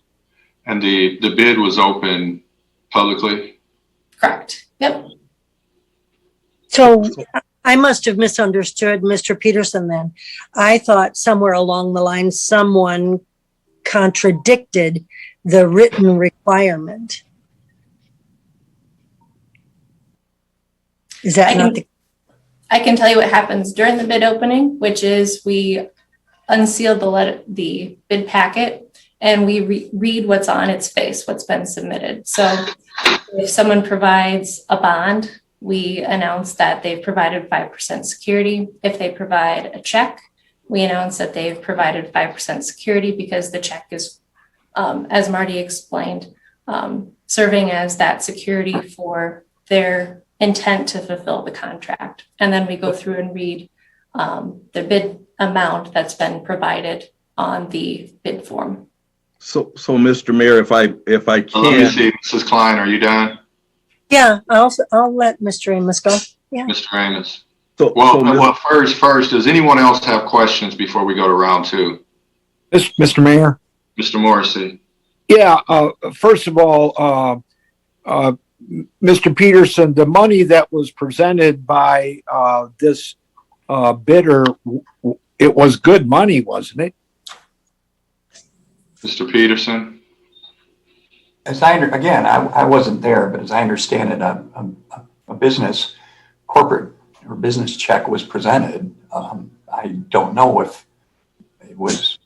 And the bid was open publicly? Correct. Yep. So I must have misunderstood Mr. Peterson then. I thought somewhere along the line, someone contradicted the written requirement. Is that not the? I can tell you what happens during the bid opening, which is we unseal the bid packet and we read what's on its face, what's been submitted. So if someone provides a bond, we announce that they've provided 5% security. If they provide a check, we announce that they've provided 5% security because the check is, as Marty explained, serving as that security for their intent to fulfill the contract. And then we go through and read the bid amount that's been provided on the bid form. So Mr. Mayor, if I can. Let me see, Mrs. Klein, are you done? Yeah, I'll let Mr. Amos go. Yeah. Mr. Amos. Well, first, does anyone else have questions before we go to round two? Mr. Mayor? Mr. Morrissey. Yeah, first of all, Mr. Peterson, the money that was presented by this bidder, it was good money, wasn't it? Mr. Peterson? I wasn't there, but as I understand it, a business, corporate or business check was presented. I don't know if it was,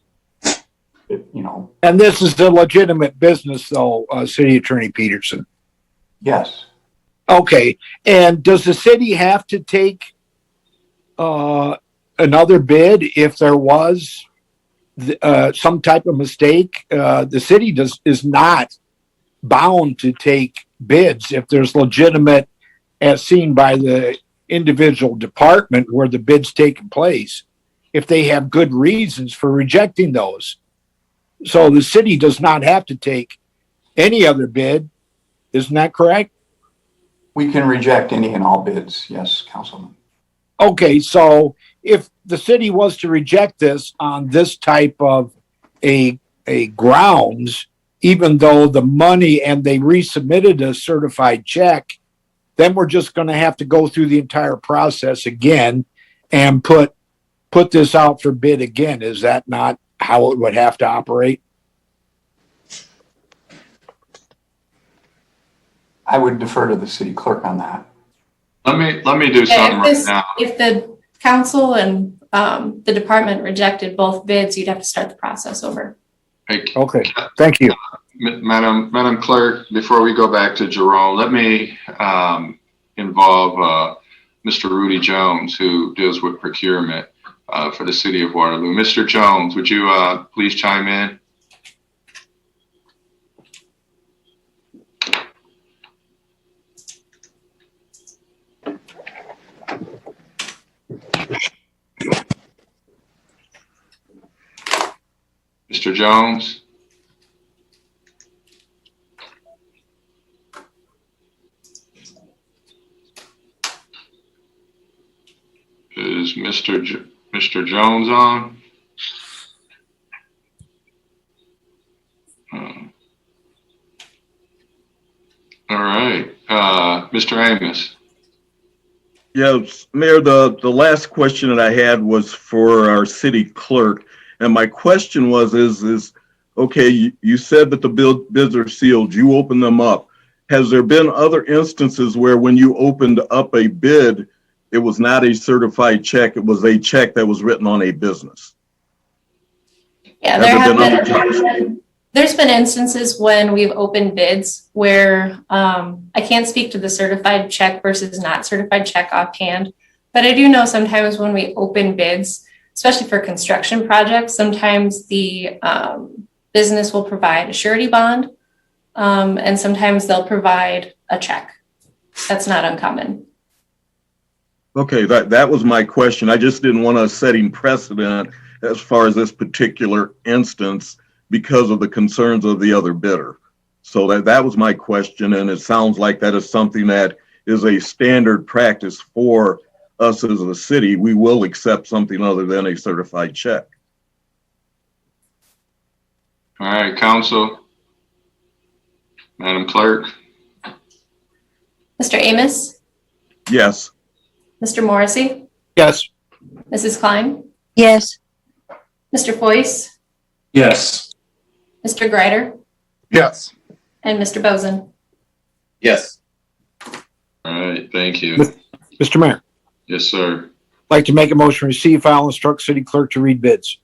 And this is a legitimate business though, City Attorney Peterson? Yes. Okay, and does the city have to take another bid if there was some type of mistake? The city is not bound to take bids if there's legitimate, as seen by the individual department where the bid's taken place, if they have good reasons for rejecting those. So the city does not have to take any other bid. Isn't that correct? We can reject any and all bids. Yes, Councilman. Okay, so if the city was to reject this on this type of a grounds, even though the money and they resubmitted a certified check, then we're just going to have to go through the entire process again and put this out for bid again. Is that not how it would have to operate? I would defer to the city clerk on that. Let me do something right now. If the council and the department rejected both bids, you'd have to start the process over. Okay, thank you. Madam Clerk, before we go back to Jerome, let me involve Mr. Rudy Jones, who deals with procurement for the city of Waterloo. Mr. Jones, would you please chime in? Mr. Jones? Is Mr. Jones on? Mr. Amos. Yes, Mayor, the last question that I had was for our city clerk. And my question was, okay, you said that the bids are sealed, you open them up. Has there been other instances where when you opened up a bid, it was not a certified check, it was a check that was written on a business? Yeah, there's been instances when we've opened bids where I can't speak to the certified check versus not certified check offhand, but I do know sometimes when we open bids, especially for construction projects, sometimes the business will provide a surety bond, and sometimes they'll provide a check. That's not uncommon. Okay, that was my question. I just didn't want us setting precedent as far as this particular instance because of the concerns of the other bidder. So that was my question, and it sounds like that is something that is a standard practice for us as a city. We will accept something other than a certified check. All right, council. Madam Clerk. Mr. Amos, Yes. Mr. Morrissey, Yes. Mrs. Klein, Yes. Mr. Foyce, Yes. Mr. Greider, Yes. and Mr. Bozen. Yes. All right, thank you. Mr. Mayor, Yes, sir. I'd like to make a motion to receive, file, and instruct city clerk to read bids.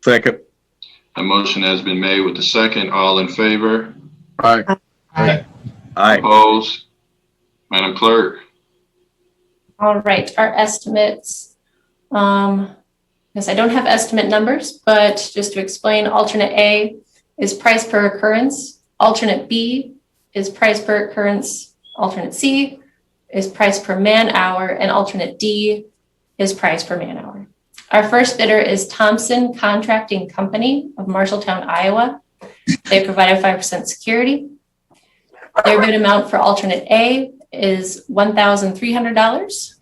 Second. A motion has been made with the second. All in favor? Aye. Aye. Aye. Opposed? Madam Clerk. All right, our estimates. Yes, I don't have estimate numbers, but just to explain, alternate A is price per occurrence. Alternate B is price per occurrence. Alternate C is price per man hour, and alternate D is price per man hour. Our first bidder is Thompson Contracting Company of Marshalltown, Iowa. They provided 5% security. Their bid amount for alternate A is $1,300.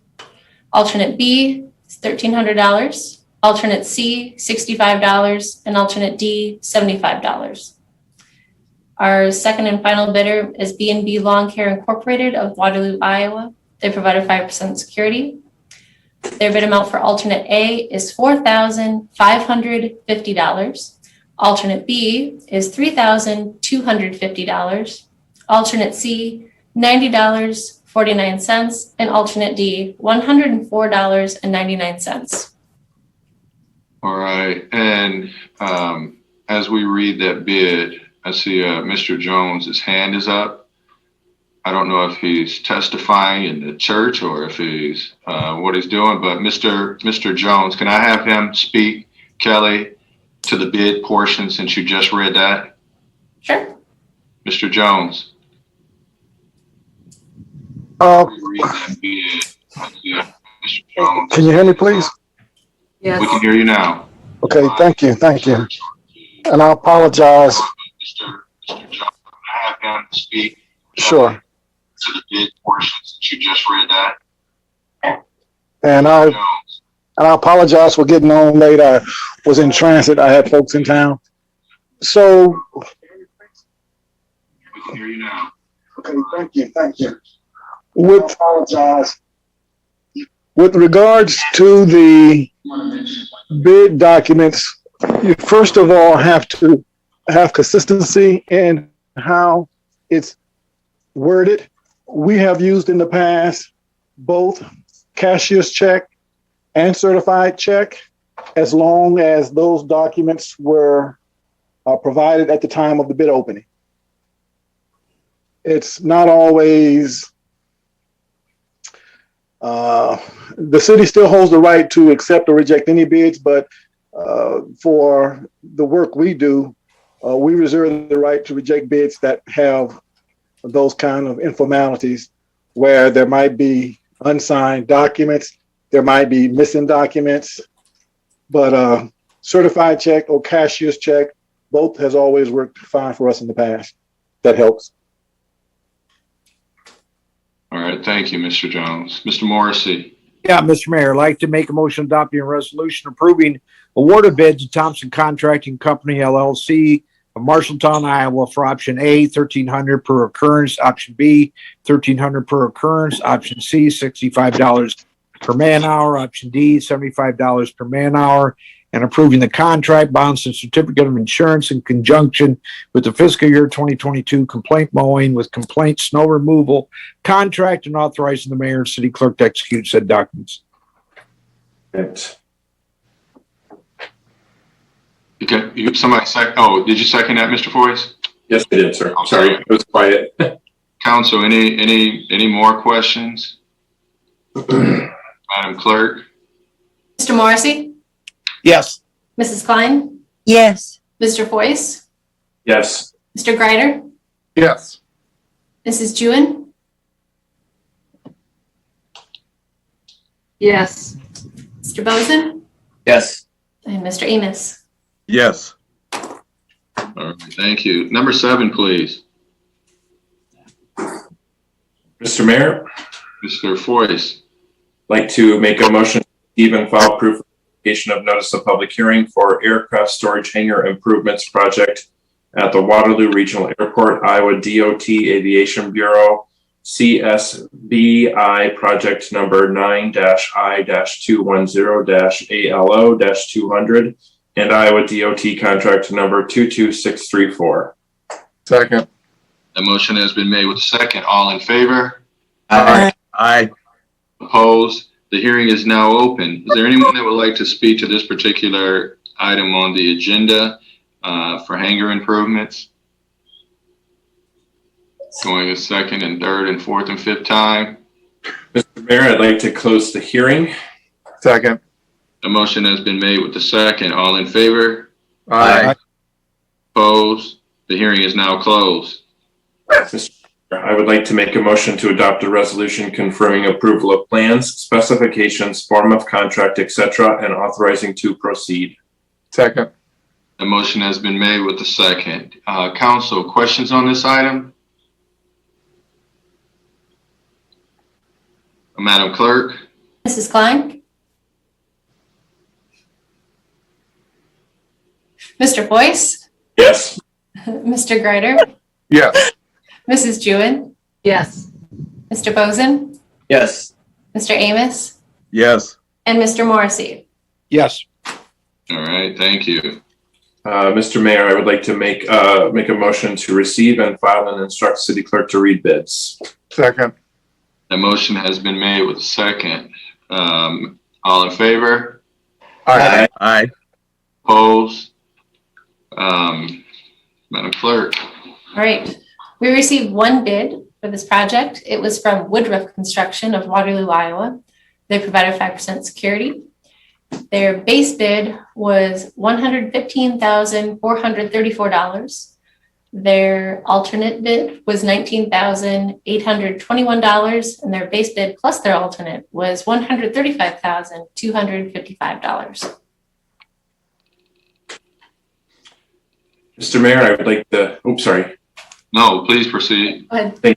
Alternate B is $1,300. Alternate C, $65, and alternate D, $75. Our second and final bidder is B&B Lawn Care Incorporated of Waterloo, Iowa. They provided 5% security. Their bid amount for alternate A is $4,550. Alternate B is $3,250. Alternate C, $90.49, and alternate D, $104.99. All right, and as we read that bid, I see Mr. Jones' hand is up. I don't know if he's testifying in the church or if he's what he's doing, but Mr. Jones, can I have him speak, Kelly, to the bid portion since you just read that? Sure. Mr. Jones. Read that bid. Yeah, Mr. Jones. Can you hear me, please? Yes. We can hear you now. Okay, thank you. And I apologize. Mr. Jones, can I have him speak? Sure. To the bid portion since you just read that? And I apologize for getting on late. I was in transit. I had folks in town. So. We can hear you now. Okay, thank you. With regards to the bid documents, you first of all have to have consistency in how it's worded. We have used in the past both cashier's check and certified check, as long as those documents were provided at the time of the bid opening. It's not always, the city still holds the right to accept or reject any bids, but for the work we do, we reserve the right to reject bids that have those kind of informalities where there might be unsigned documents, there might be missing documents, but certified check or cashier's check, both has always worked fine for us in the past. That helps. All right, thank you, Mr. Jones. Mr. Morrissey. Yeah, Mr. Mayor, I'd like to make a motion adopting a resolution approving award of bids to Thompson Contracting Company LLC of Marshalltown, Iowa for option A, $1,300 per occurrence. Option B, $1,300 per occurrence. Option C, $65 per man hour. Option D, $75 per man hour. And approving the contract, bonds, and certificate of insurance in conjunction with the fiscal year 2022 complaint mowing with complaint snow removal contract, and authorizing the mayor and city clerk to execute said documents. Right. Okay, somebody oh, did you second that, Mr. Foyce? Yes, I did, sir. Okay. Sorry, it was quiet. Council, any more questions? Madam Clerk? Mr. Morrissey, Yes. Mrs. Klein, Yes. Mr. Foyce, Yes. Mr. Greider, Yes. Mrs. Jewin, Yes. Mr. Bozen, Yes. and Mr. Amos. Yes. All right, thank you. Number 7, please. Mr. Mayor, Mr. Foyce. like to make a motion to receive and file proof of application of notice of public hearing for aircraft storage hangar improvements project at the Waterloo Regional Airport, Iowa DOT Aviation Bureau, CSBI project number 9-I-210-ALO-200, and Iowa DOT contract number 22634. Second. The motion has been made with a second. All in favor? Aye. Aye. Opposed? The hearing is now open. Is there anyone that would like to speak to this particular item on the agenda for hangar improvements? Going a second and third and fourth and fifth time. Mr. Mayor, I'd like to close the hearing. Second. The motion has been made with the second. All in favor? Aye. Opposed? The hearing is now closed. Mr. Mayor, I would like to make a motion to adopt a resolution confirming approval of plans, specifications, form of contract, etc., and authorizing to proceed. Second. The motion has been made with the second. Council, questions on this item? Madam Clerk? Mrs. Klein, Mr. Foyce, Yes. Mr. Greider, Yes. Mrs. Jewin, Yes. Mr. Bozen, Yes. Mr. Amos, Yes. and Mr. Morrissey. Yes. All right, thank you. Mr. Mayor, I would like to make a motion to receive and file and instruct city clerk to read bids. Second. The motion has been made with a second. All in favor? Aye. Aye. Opposed? Madam Clerk? All right, we received one bid for this project. It was from Woodruff Construction of Waterloo, Iowa. They provided 5% security. Their base bid was $115,434. Their alternate bid was $19,821, and their base bid plus their alternate was $135,255. Mr. Mayor, I would like to, No, please proceed. Go ahead.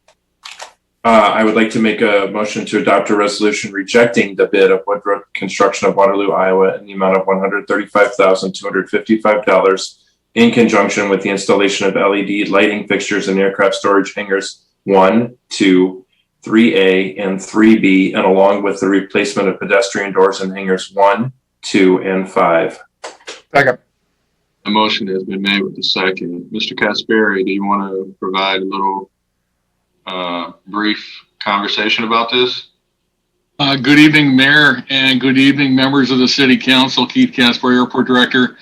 I would like to make a motion to adopt a resolution rejecting the bid of Woodruff Construction of Waterloo, Iowa in the amount of $135,255 in conjunction with the installation of LED lighting fixtures in aircraft storage hangars 1, 2, 3A, and 3B, and along with the replacement of pedestrian doors in hangars 1, 2, and 5. Second. The motion has been made with the second. Mr. Caspary, do you want to provide a little brief conversation about this? Good evening, Mayor, and good evening, members of the City Council. Keith Caspary, Airport Director.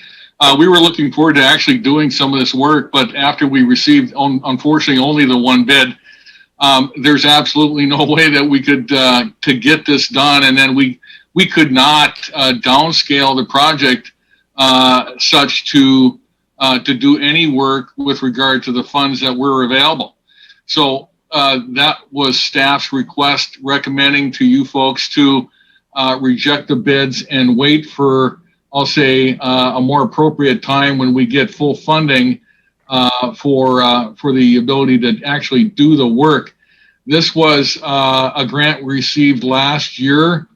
We were looking forward to actually doing some of this work, but after we received, unfortunately, only the one bid, there's absolutely no way that we could to get this done, and then we could not downscale the project such to do any work with regard to the funds that were available. So that was staff's request, recommending to you folks to reject the bids and wait for, I'll say, a more appropriate time when we get full funding for the ability to actually do the work. This was a grant we received last year,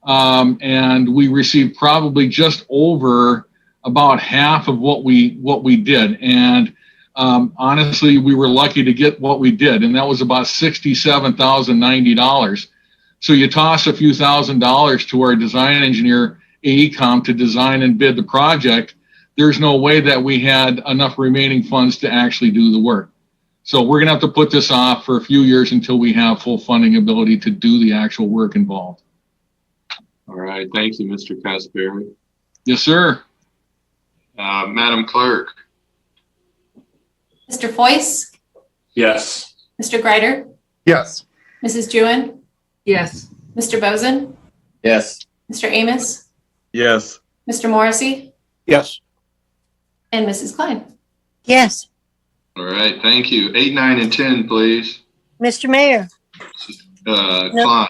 and we received probably just over about half of what we did. And Honestly, we were lucky to get what we did, and that was about $67,090. So you toss a few $1,000s to our design engineer, aecom, to design and bid the project. There's no way that we had enough remaining funds to actually do the work. So we're going to have to put this off for a few years until we have full funding ability to do the actual work involved. All right. Thank you, Mr. Casper. Yes, sir. Madam Clerk. Mr. Foyce, Yes. Mr. Greider, Yes. Mrs. Jewin, Yes. Mr. Bozen, Yes. Mr. Amos, Yes. Mr. Morrissey, Yes. and Mrs. Klein. Yes. All right. Thank you. 8, 9, and 10, please. Mr. Mayor, Klein.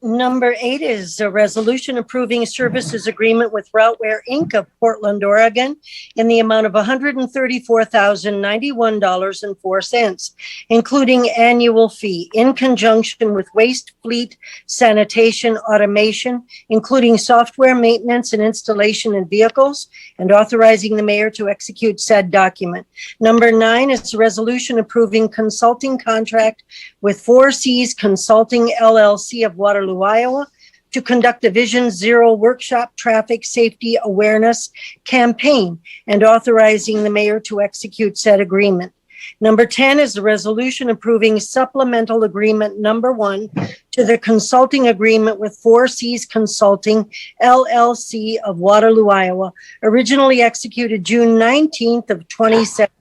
number 8 is a resolution approving a services agreement with Routeware Inc. of Portland, Oregon in the amount of $134,091.04, including annual fee in conjunction with Waste Fleet Sanitation Automation, including software maintenance and installation in vehicles, and authorizing the mayor to execute said document. Number 9 is a resolution approving consulting contract with 4Cs Consulting LLC of Waterloo, Iowa, to conduct a Vision Zero workshop traffic safety awareness campaign and authorizing the mayor to execute said agreement. Number 10 is the resolution approving supplemental agreement number 1 to the consulting agreement with 4Cs Consulting LLC of Waterloo, Iowa, originally executed June 19th of 2017.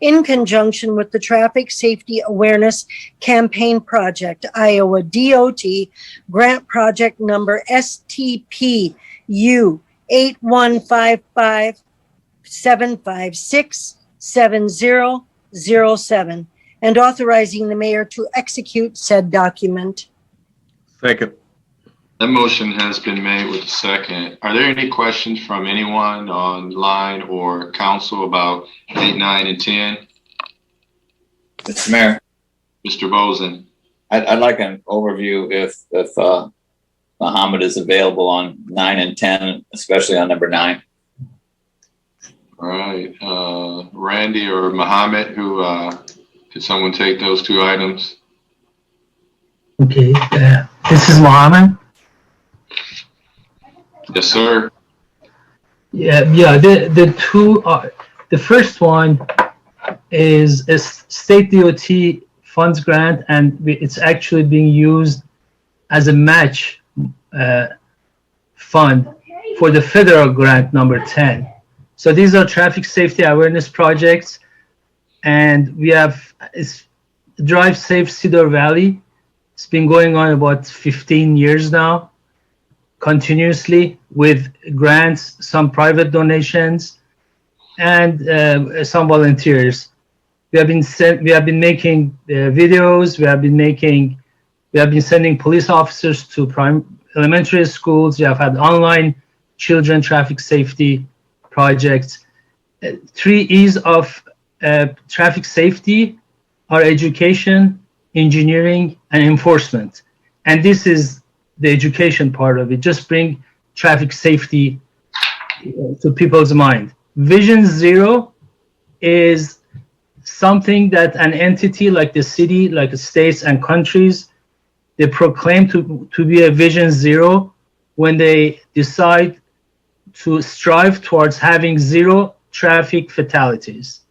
In conjunction with the Traffic Safety Awareness Campaign Project, Iowa DOT Grant Project Number STPU 8155-756-7007, and authorizing the mayor to execute said document. Second. That motion has been made with a second. Are there any questions from anyone online or council about 8, 9, and 10? Mr. Mayor, Mr. Bozen. I'd like an overview if Mohammed is available on 9 and 10, especially on number 9. All right. Randy or Mohammed, could someone take those 2 items? Okay, this is Mohammed. Yes, sir. Yeah. The two are, the first one is a state DOT funds grant, and it's actually being used as a match fund for the federal grant number 10. So these are traffic safety awareness projects, and it's Drive Safe Cedar Valley. It's been going on about 15 years now, continuously, with grants, some private donations, and some volunteers. We have been making videos. We have been sending police officers to elementary schools. We have had online children traffic safety projects. 3 E's of traffic safety are education, engineering, and enforcement. And this is the education part of it. Just bring traffic safety to people's mind. Vision Zero is something that an entity like the city, like the states and countries, they proclaim to be a Vision Zero when they decide to strive towards having 0 traffic fatalities.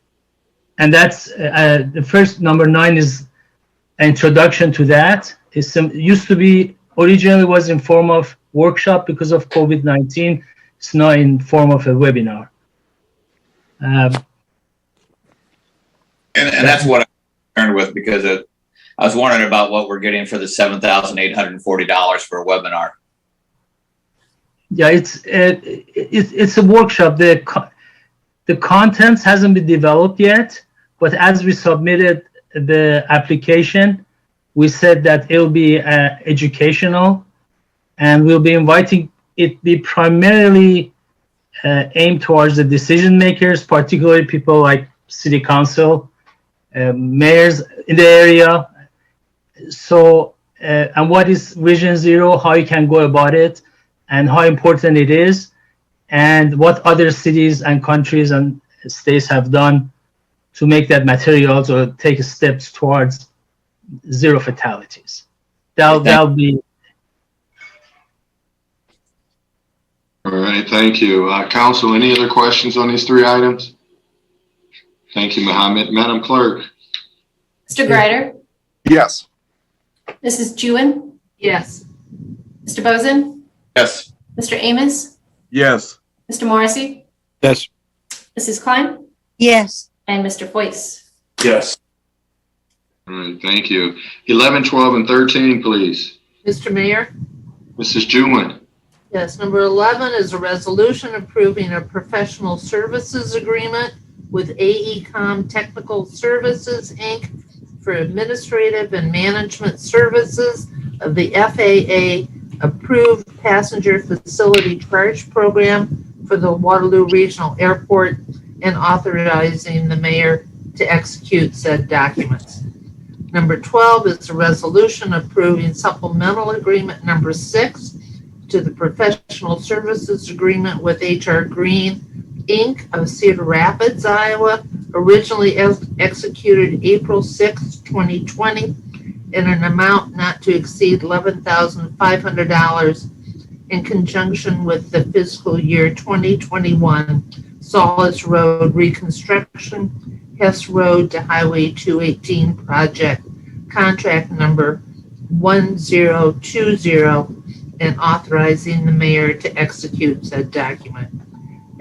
And that's the first, number 9 is an introduction to that. It used to be, originally was in form of workshop. Because of COVID-19, it's now in form of a webinar. And that's what I'm concerned with, because I was wondering about what we're getting for the $7,840 for a webinar. Yeah, it's a workshop. The contents hasn't been developed yet, but as we submitted the application, we said that it'll be educational, and we'll be inviting it be primarily aimed towards the decision makers, particularly people like city council, mayors in the area. So, and what is Vision Zero, how you can go about it, and how important it is, and what other cities and countries and states have done to make that materials or take steps towards zero fatalities. That'll be. All right, thank you. Council, any other questions on these three items? Thank you, Mohammed. Madam Clerk? Mr. Greider, Yes. Mrs. Jewin, Yes. Mr. Bozen, Yes. Mr. Amos, Yes. Mr. Morrissey, Yes. Mrs. Klein, Yes. and Mr. Foyce. Yes. All right, thank you. 11, 12, and 13, please. Mr. Mayor? Mrs. Jewin? Yes, number 11 is a resolution approving a professional services agreement with AECom Technical Services, Inc. for administrative and management services of the FAA approved passenger facility charge program for the Waterloo Regional Airport and authorizing the mayor to execute said documents. Number 12 is a resolution approving supplemental agreement number 6 to the professional services agreement with HR Green, Inc. of Cedar Rapids, Iowa, originally executed April 6, 2020, in an amount not to exceed $11,500 in conjunction with the fiscal year 2021 Solace Road reconstruction, Hess Road to Highway 218 project, contract number 1020, and authorizing the mayor to execute said document.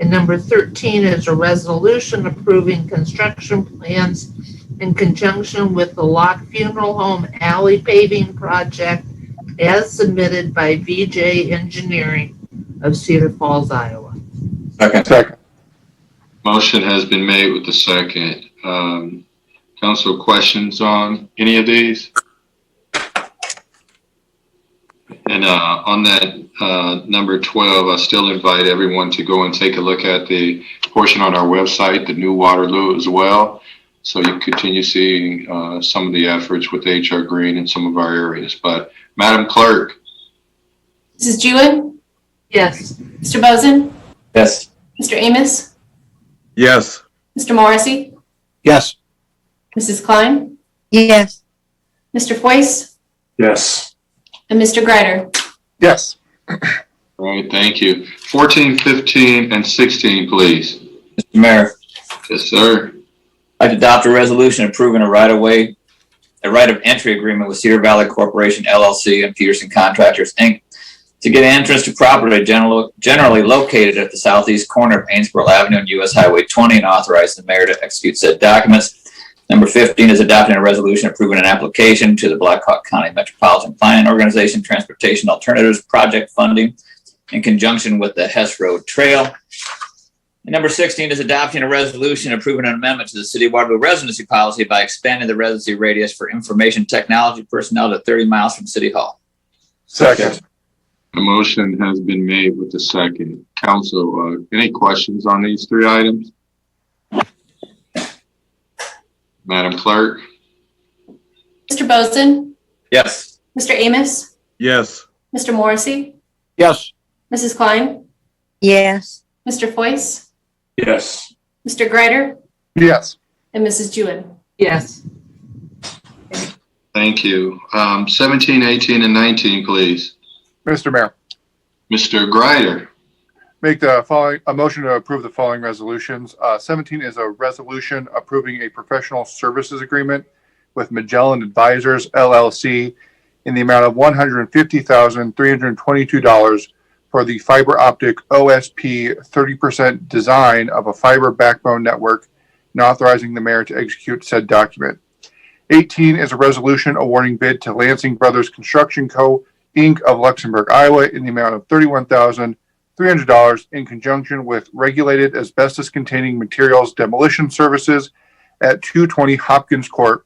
And number 13 is a resolution approving construction plans in conjunction with the Lock Funeral Home Alley paving project as submitted by VJ Engineering of Cedar Falls, Iowa. Second. Motion has been made with the second. Council, questions on any of these? And on that number 12, I still invite everyone to go and take a look at the portion on our website, the new Waterloo as well. So you continue seeing some of the efforts with HR Green in some of our areas. But Madam Clerk? Mrs. Jewin, Yes. Mr. Bozen, Yes. Mr. Amos, Yes. Mr. Morrissey, Yes. Mrs. Klein, Yes. Mr. Foyce, Yes. and Mr. Greider. Yes. All right, thank you. 14, 15, and 16, please. Mr. Mayor, Yes, sir. I'd adopt a resolution approving a right of entry agreement with Cedar Valley Corporation LLC and Peterson Contractors, Inc. to get entrance to property generally located at the southeast corner of Ainsborough Avenue and US Highway 20 and authorize the mayor to execute said documents. Number 15 is adopting a resolution approving an application to the Blackhawk County Metropolitan Planning Organization Transportation Alternatives Project funding in conjunction with the Hess Road Trail. And number 16 is adopting a resolution approving an amendment to the City of Waterloo residency policy by expanding the residency radius for information technology personnel to 30 miles from City Hall. Second. A motion has been made with the second. Council, any questions on these three items? Madam Clerk? Mr. Bozen, Yes. Mr. Amos, Yes. Mr. Morrissey, Yes. Mrs. Klein, Yes. Mr. Foyce, Yes. Mr. Greider, Yes. and Mrs. Jewin. Yes. Thank you. 17, 18, and 19, please. Mr. Mayor, Mr. Greider. make a motion to approve the following resolutions. 17 is a resolution approving a professional services agreement with Magellan Advisors LLC in the amount of $150,322 for the fiber optic OSP 30% design of a fiber backbone network and authorizing the mayor to execute said document. 18 is a resolution awarding bid to Lansing Brothers Construction Co., Inc. of Luxembourg, Iowa in the amount of $31,300 in conjunction with regulated asbestos-containing materials demolition services at 220 Hopkins Court,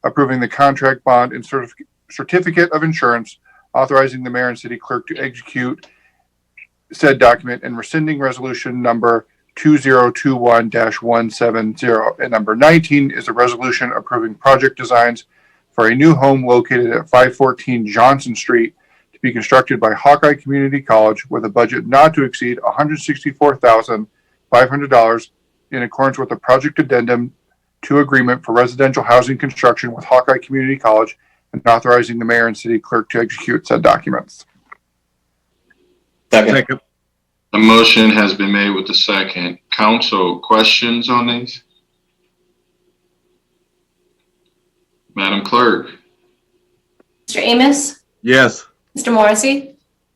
approving the contract bond and certificate of insurance, authorizing the mayor and city clerk to execute said document, and rescinding resolution number 2021-170. And number 19 is a resolution approving project designs for a new home located at 514 Johnson Street to be constructed by Hawkeye Community College with a budget not to exceed $164,500 in accordance with the project addendum to agreement for residential housing construction with Hawkeye Community College and authorizing the mayor and city clerk to execute said documents. Second. A motion has been made with the second. Council, questions on these? Madam Clerk? Mr. Amos, Yes. Mr. Morrissey,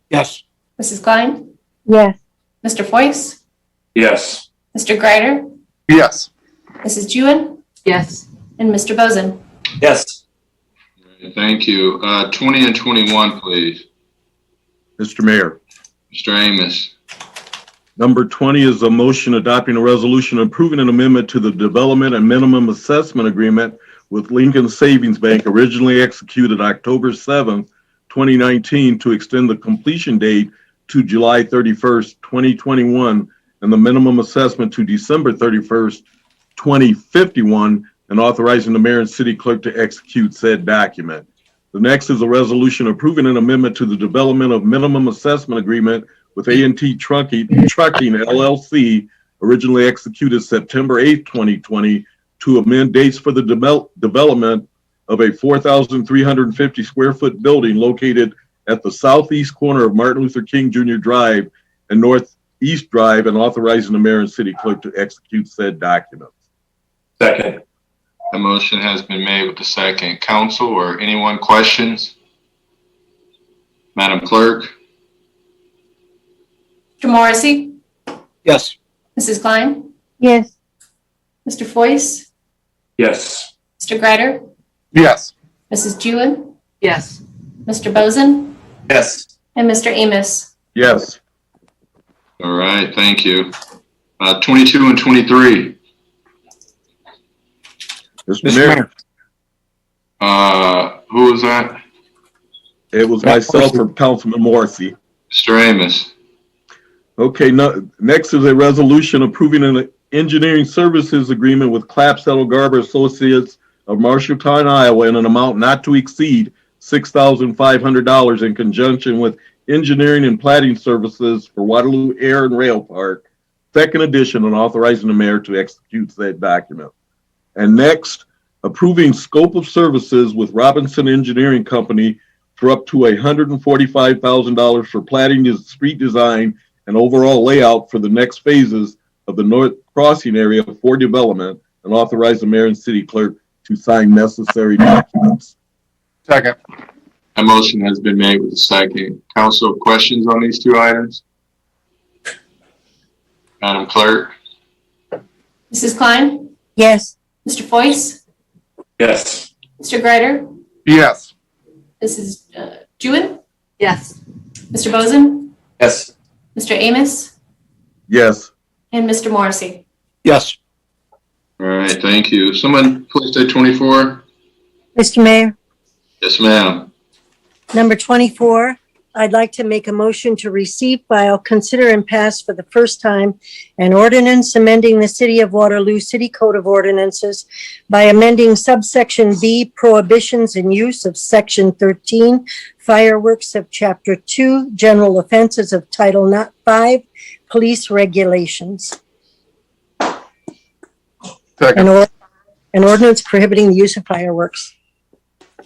Yes. Mrs. Klein, Yes. Mr. Foyce, Yes. Mr. Greider, Yes. Mrs. Jewin, Yes. and Mr. Bozen. Yes. Thank you. 20 and 21, please. Mr. Mayor. Mr. Amos. Number 20 is a motion adopting a resolution approving an amendment to the development and minimum assessment agreement with Lincoln Savings Bank, originally executed October 7th, 2019, to extend the completion date to July 31st, 2021, and the minimum assessment to December 31st, 2051, and authorizing the mayor and city clerk to execute said document. The next is a resolution approving an amendment to the development of minimum assessment agreement with A&T Trucking LLC, originally executed September 8th, 2020, to amend dates for the development of a 4,350 square foot building located at the southeast corner of Martin Luther King Jr. Drive and Northeast Drive, and authorizing the mayor and city clerk to execute said documents. Second. A motion has been made with the second. Council or anyone questions? Madam Clerk? Mr. Morrissey, Yes. Mrs. Klein, Yes. Mr. Foyce, Yes. Mr. Greider, Yes. Mrs. Jewin, Yes. Mr. Bozen, Yes. and Mr. Amos. Yes. All right, thank you. 22 and 23. Mr. Mayor. Who was that? It was myself or Councilman Morrissey. Mr. Amos. Okay, next is a resolution approving an engineering services agreement with Clapsettle Garber Associates of Marshalltown, Iowa, in an amount not to exceed $6,500 in conjunction with engineering and plating services for Waterloo Air and Rail Park, second edition, and authorizing the mayor to execute said document. And next, approving scope of services with Robinson Engineering Company for up to $145,000 for plating, street design, and overall layout for the next phases of the North Crossing area for development, and authorize the mayor and city clerk to sign necessary documents. Second. A motion has been made with the second. Council, questions on these two items? Madam Clerk? Mrs. Klein, Yes. Mr. Foyce, Yes. Mr. Greider, Yes. Mrs. Jewin, Yes. Mr. Bozen, Yes. Mr. Amos, Yes. and Mr. Morrissey. Yes. All right, thank you. Someone please take 24. Mr. Mayor, Yes, ma'am. number 24, I'd like to make a motion to receive, file, consider, and pass for the first time an ordinance amending the City of Waterloo City Code of Ordinances by amending subsection B, prohibitions and use of section 13, fireworks of chapter 2, general offenses of title 5, police regulations. Second. An ordinance prohibiting the use of fireworks.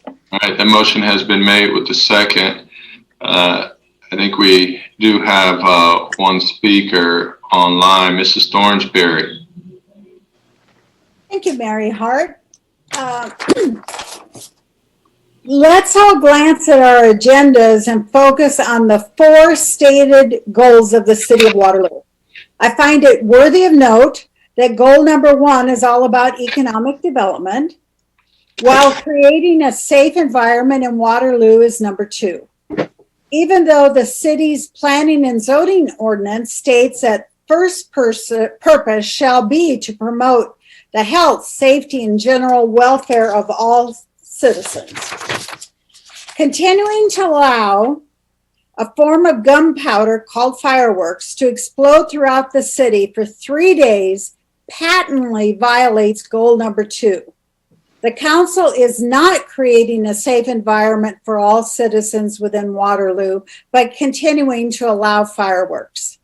All right, the motion has been made with the second. I think we do have one speaker online, Mrs. Thornsberry. Thank you, Mary Hart. Let's all glance at our agendas and focus on the 4 stated goals of the City of Waterloo. I find it worthy of note that goal number 1 is all about economic development, while creating a safe environment in Waterloo is number 2. Even though the city's planning and zoning ordinance states that first purpose shall be to promote the health, safety, and general welfare of all citizens. Continuing to allow a form of gunpowder called fireworks to explode throughout the city for 3 days patently violates goal number 2. The council is not creating a safe environment for all citizens within Waterloo by continuing to allow fireworks.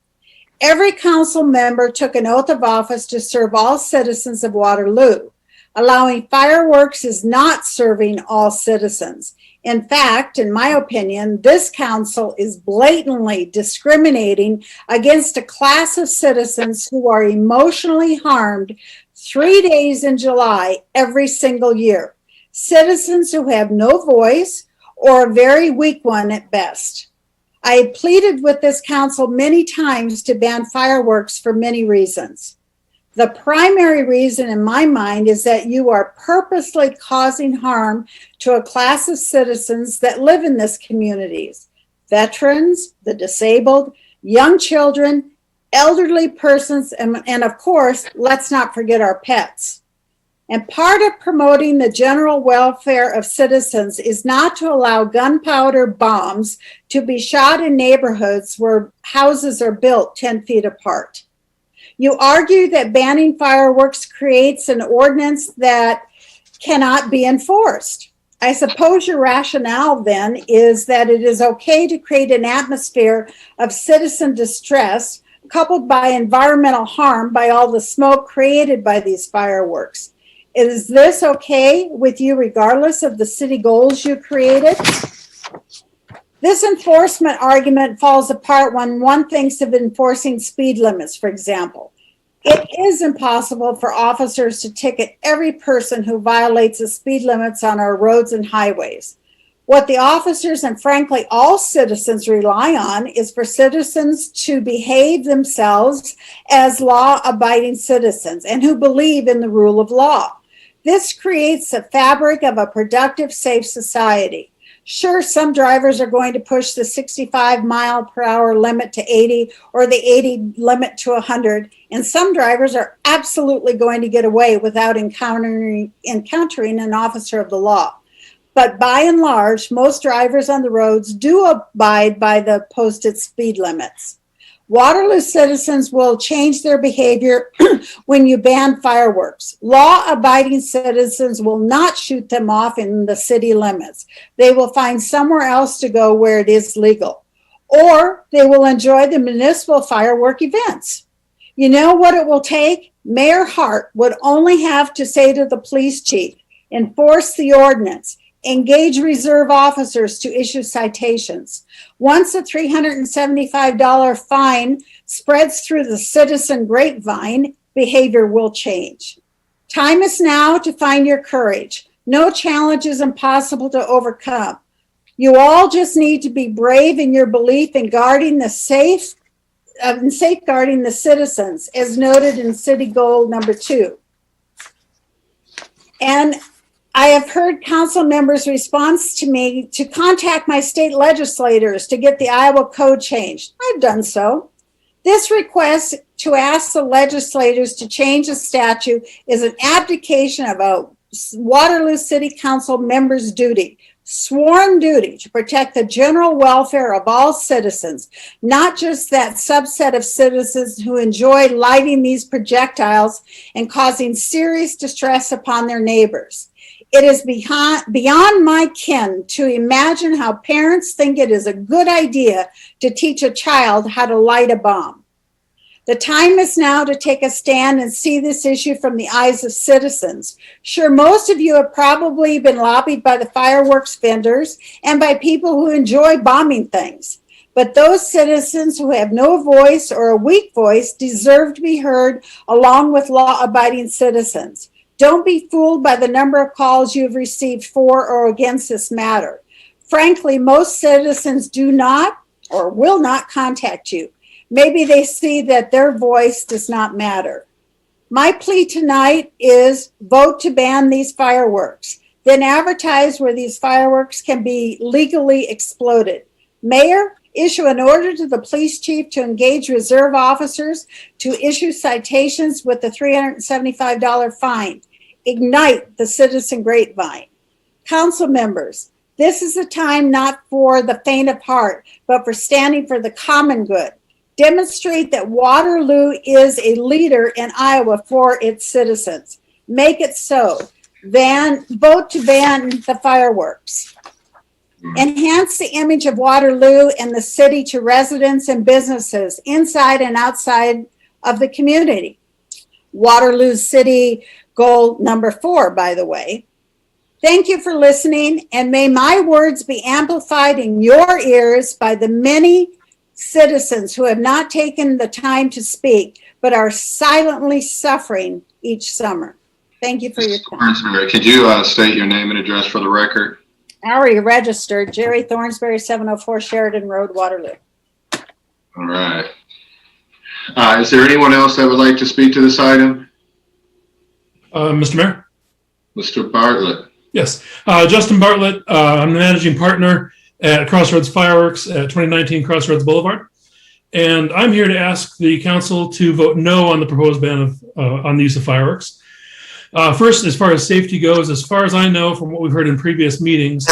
Every council member took an oath of office to serve all citizens of Waterloo. Allowing fireworks is not serving all citizens. In fact, in my opinion, this council is blatantly discriminating against a class of citizens who are emotionally harmed 3 days in July every single year. Citizens who have no voice or a very weak one at best. I have pleaded with this council many times to ban fireworks for many reasons. The primary reason in my mind is that you are purposely causing harm to a class of citizens that live in this communities. Veterans, the disabled, young children, elderly persons, and of course, let's not forget our pets. And part of promoting the general welfare of citizens is not to allow gunpowder bombs to be shot in neighborhoods where houses are built 10 feet apart. You argue that banning fireworks creates an ordinance that cannot be enforced. I suppose your rationale then is that it is okay to create an atmosphere of citizen distress coupled by environmental harm by all the smoke created by these fireworks. Is this okay with you regardless of the city goals you created? This enforcement argument falls apart when one thinks of enforcing speed limits, for example. It is impossible for officers to ticket every person who violates the speed limits on our roads and highways. What the officers and frankly all citizens rely on is for citizens to behave themselves as law-abiding citizens and who believe in the rule of law. This creates a fabric of a productive, safe society. Sure, some drivers are going to push the 65-mile-per-hour limit to 80 or the 80 limit to 100, and some drivers are absolutely going to get away without encountering an officer of the law. But by and large, most drivers on the roads do abide by the posted speed limits. Waterloo citizens will change their behavior when you ban fireworks. Law-abiding citizens will not shoot them off in the city limits. They will find somewhere else to go where it is legal. Or they will enjoy the municipal firework events. You know what it will take? Mayor Hart would only have to say to the police chief, enforce the ordinance, engage reserve officers to issue citations. Once a $375 fine spreads through the citizen grapevine, behavior will change. Time is now to find your courage. No challenge is impossible to overcome. You all just need to be brave in your belief in safeguarding the citizens, as noted in City Goal number 2. And I have heard council members' response to me to contact my state legislators to get the Iowa code changed. I've done so. This request to ask the legislators to change the statute is an abdication of a Waterloo City Council member's duty, sworn duty to protect the general welfare of all citizens, not just that subset of citizens who enjoy lighting these projectiles and causing serious distress upon their neighbors. It is beyond my ken to imagine how parents think it is a good idea to teach a child how to light a bomb. The time is now to take a stand and see this issue from the eyes of citizens. Sure, most of you have probably been lobbied by the fireworks vendors and by people who enjoy bombing things. But those citizens who have no voice or a weak voice deserve to be heard along with law-abiding citizens. Don't be fooled by the number of calls you've received for or against this matter. Frankly, most citizens do not or will not contact you. Maybe they see that their voice does not matter. My plea tonight is vote to ban these fireworks, then advertise where these fireworks can be legally exploded. Mayor, issue an order to the police chief to engage reserve officers to issue citations with the $375 fine. Ignite the citizen grapevine. Council members, this is a time not for the faint of heart, but for standing for the common good. Demonstrate that Waterloo is a leader in Iowa for its citizens. Make it so. Vote to ban the fireworks. Enhance the image of Waterloo and the city to residents and businesses inside and outside of the community. Waterloo City goal number 4, by the way. Thank you for listening, and may my words be amplified in your ears by the many citizens who have not taken the time to speak, but are silently suffering each summer. Thank you for your time. Thornsberry, could you state your name and address for the record? Already registered, Jerry Thornsberry, 704 Sheridan Road, Waterloo. All right. Is there anyone else that would like to speak to this item? Mr. Mayor? Mr. Bartlett. Yes. Justin Bartlett, I'm the managing partner at Crossroads Fireworks at 2019 Crossroads Boulevard. And I'm here to ask the council to vote no on the proposed ban on the use of fireworks. First, as far as safety goes, as far as I know from what we've heard in previous meetings,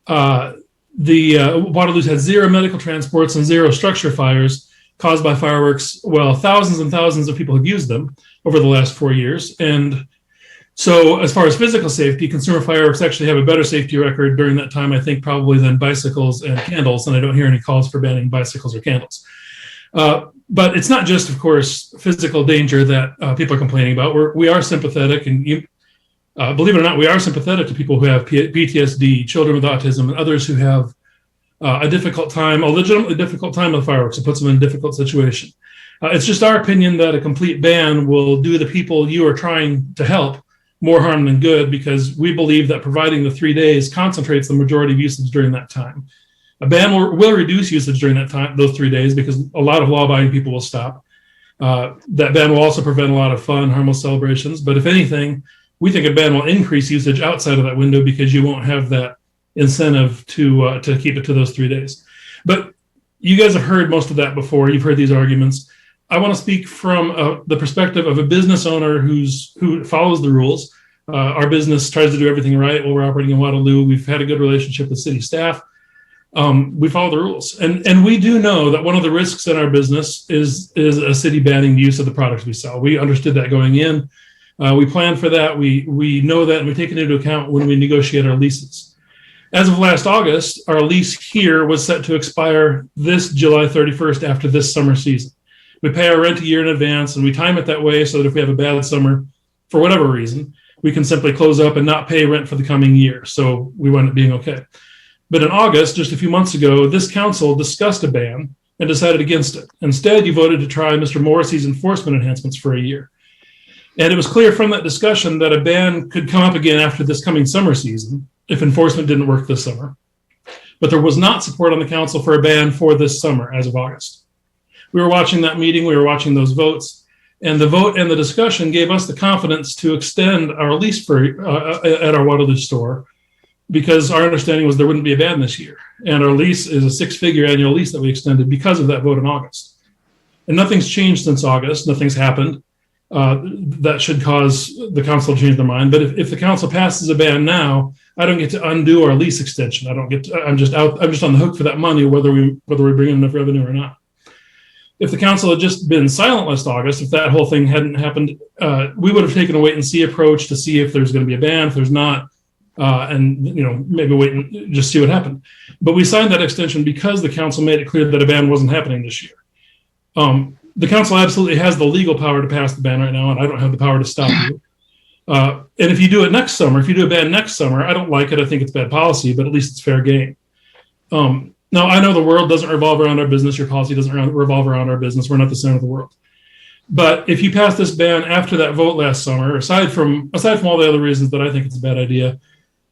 Waterloo's had 0 medical transports and 0 structure fires caused by fireworks. Well, thousands and thousands of people have used them over the last 4 years. And so as far as physical safety, consumer fireworks actually have a better safety record during that time, I think, probably than bicycles and candles. And I don't hear any calls for banning bicycles or candles. But it's not just, of course, physical danger that people are complaining about. We are sympathetic, and believe it or not, we are sympathetic to people who have PTSD, children with autism, and others who have a difficult time, a legitimately difficult time with fireworks. It puts them in a difficult situation. It's just our opinion that a complete ban will do the people you are trying to help more harm than good, because we believe that providing the 3 days concentrates the majority of usage during that time. A ban will reduce usage during that time, those 3 days, because a lot of law-abiding people will stop. That ban will also prevent a lot of fun, harmless celebrations. But if anything, we think a ban will increase usage outside of that window, because you won't have that incentive to keep it to those 3 days. But you guys have heard most of that before. You've heard these arguments. I want to speak from the perspective of a business owner who follows the rules. Our business tries to do everything right while we're operating in Waterloo. We've had a good relationship with city staff. We follow the rules. And we do know that one of the risks in our business is a city banning the use of the products we sell. We understood that going in. We planned for that. We know that, and we take it into account when we negotiate our leases. As of last August, our lease here was set to expire this July 31st after this summer season. We pay our rent a year in advance, and we time it that way so that if we have a bad summer, for whatever reason, we can simply close up and not pay rent for the coming year. So we wind up being okay. But in August, just a few months ago, this council discussed a ban and decided against it. Instead, you voted to try Mr. Morrissey's enforcement enhancements for a year. And it was clear from that discussion that a ban could come up again after this coming summer season if enforcement didn't work this summer. But there was not support on the council for a ban for this summer as of August. We were watching that meeting, we were watching those votes, and the vote and the discussion gave us the confidence to extend our lease at our Waterloo store, because our understanding was there wouldn't be a ban this year. And our lease is a 6-figure annual lease that we extended because of that vote in August. And nothing's changed since August. Nothing's happened that should cause the council to change their mind. But if the council passes a ban now, I don't get to undo our lease extension. I'm just on the hook for that money, whether we bring in enough revenue or not. If the council had just been silent last August, if that whole thing hadn't happened, we would have taken a wait and see approach to see if there's going to be a ban, if there's not, and maybe wait and just see what happened. But we signed that extension because the council made it clear that a ban wasn't happening this year. The council absolutely has the legal power to pass the ban right now, and I don't have the power to stop you. And if you do it next summer, if you do a ban next summer, I don't like it. I think it's bad policy, but at least it's fair game. Now, I know the world doesn't revolve around our business. Your policy doesn't revolve around our business. We're not the center of the world. But if you pass this ban after that vote last summer, aside from all the other reasons that I think it's a bad idea,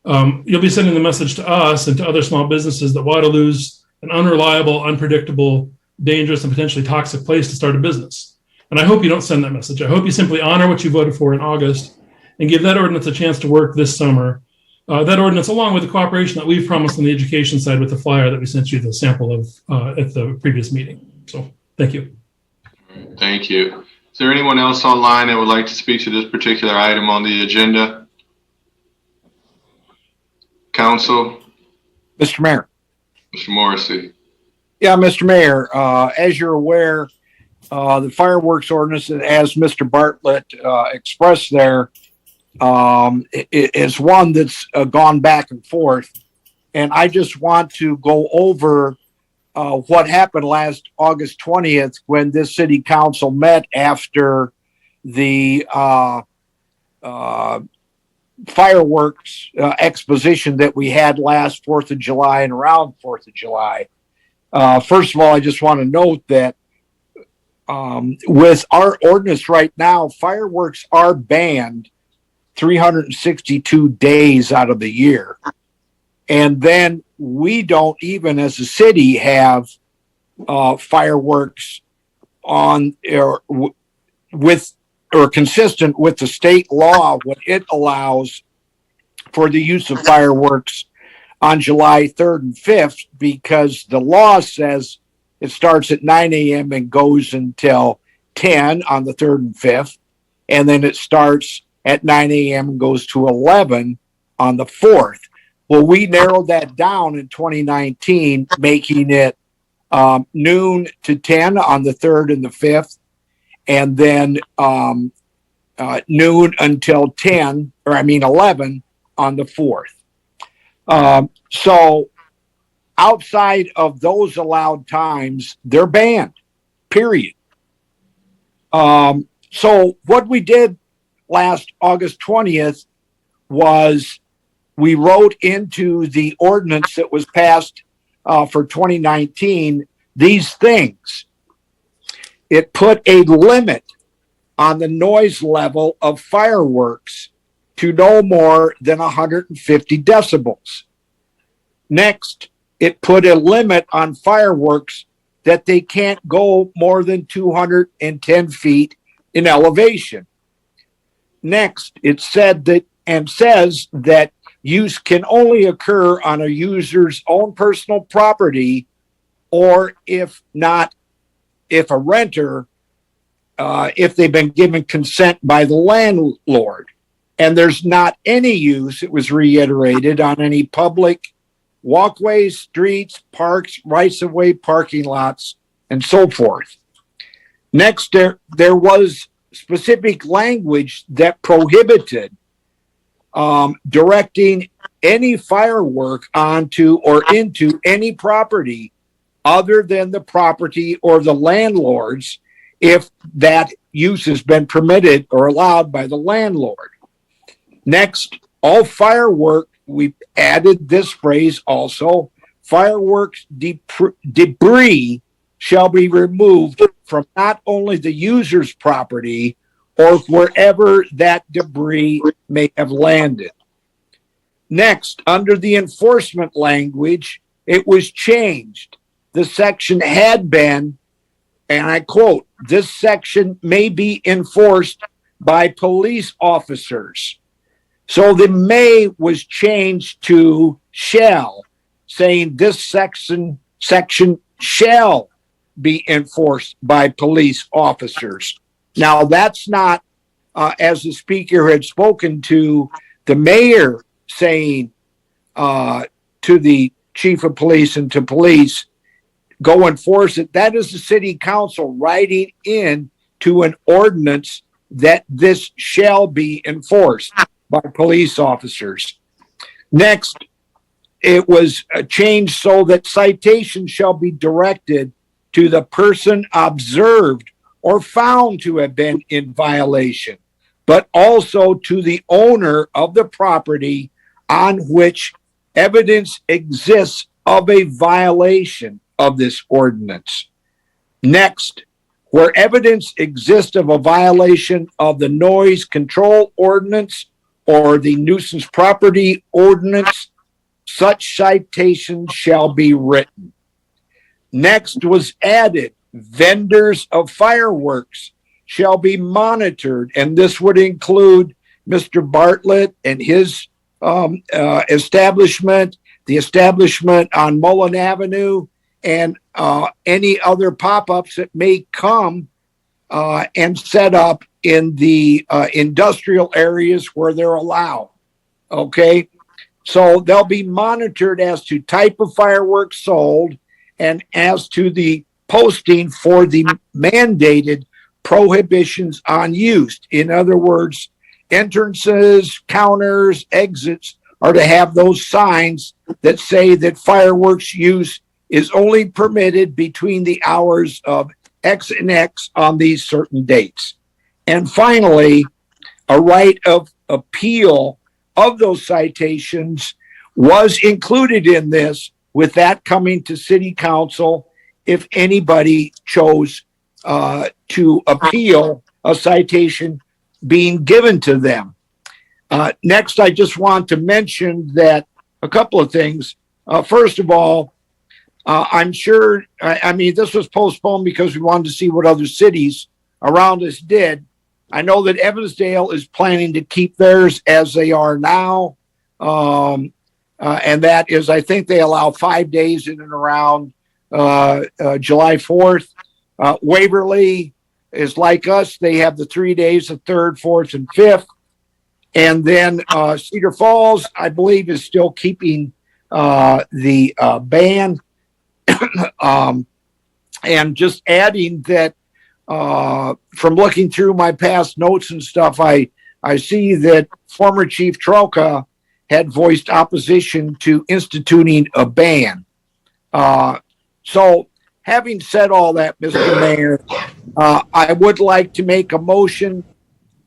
you'll be sending the message to us and to other small businesses that Waterloo's an unreliable, unpredictable, dangerous, and potentially toxic place to start a business. And I hope you don't send that message. I hope you simply honor what you voted for in August and give that ordinance a chance to work this summer. That ordinance, along with the cooperation that we've promised on the education side with the flyer that we sent you the sample of at the previous meeting. So thank you. Thank you. Is there anyone else online that would like to speak to this particular item on the agenda? Council? Mr. Mayor. Mr. Morrissey. Yeah, Mr. Mayor, as you're aware, the fireworks ordinance, as Mr. Bartlett expressed there, is one that's gone back and forth. And I just want to go over what happened last August 20th when this city council met after the fireworks exposition that we had last 4th of July and around 4th of July. First of all, I just want to note that with our ordinance right now, fireworks are banned 362 days out of the year. And then we don't even as a city have fireworks on or consistent with the state law when it allows for the use of fireworks on July 3rd and 5th, because the law says it starts at 9 a.m. and goes until 10 on the 3rd and 5th. And then it starts at 9 a.m. and goes to 11 on the 4th. Well, we narrowed that down in 2019, making it noon to 10 on the 3rd and the 5th, and then noon until 11 on the 4th. So outside of those allowed times, they're banned, period. So what we did last August 20th was we wrote into the ordinance that was passed for 2019 these things. It put a limit on the noise level of fireworks to no more than 150 decibels. Next, it put a limit on fireworks that they can't go more than 210 feet in elevation. Next, it said that and says that use can only occur on a user's own personal property, or if a renter, if they've been given consent by the landlord. And there's not any use, it was reiterated, on any public walkways, streets, parks, rights-of-way parking lots, and so forth. Next, there was specific language that prohibited directing any firework onto or into any property other than the property or the landlord's if that use has been permitted or allowed by the landlord. Next, all firework, we added this phrase also, fireworks debris shall be removed from not only the user's property or wherever that debris may have landed. Next, under the enforcement language, it was changed. The section had been, and I quote, "This section may be enforced by police officers." So the may was changed to shall, saying this section shall be enforced by police officers. Now that's not, as the speaker had spoken to, the mayor saying to the chief of police and to police, go enforce it. That is the city council writing in to an ordinance that this shall be enforced by police officers. Next, it was changed so that citations shall be directed to the person observed or found to have been in violation, but also to the owner of the property on which evidence exists of a violation of this ordinance. Next, where evidence exists of a violation of the noise control ordinance or the nuisance property ordinance, such citations shall be written. Next was added, vendors of fireworks shall be monitored, and this would include Mr. Bartlett and his establishment, the establishment on Mullen Avenue, and any other pop-ups that may come and set up in the industrial areas where they're allowed. Okay, so they'll be monitored as to type of fireworks sold and as to the posting for the mandated prohibitions on use. In other words, entrances, counters, exits are to have those signs that say that fireworks use is only permitted between the hours of X and X on these certain dates. And finally, a right of appeal of those citations was included in this, with that coming to city council if anybody chose to appeal a citation being given to them. Next, I just want to mention that a couple of things. First of all, I'm sure, I mean, this was postponed because we wanted to see what other cities around us did. I know that Evansdale is planning to keep theirs as they are now. And that is, I think they allow 5 days in and around July 4th. Waverly is like us. They have the 3 days, the 3rd, 4th, and 5th. And then Cedar Falls, I believe, is still keeping the ban. And just adding that from looking through my past notes and stuff, I see that former Chief Troca had voiced opposition to instituting a ban. So having said all that, Mr. Mayor, I would like to make a motion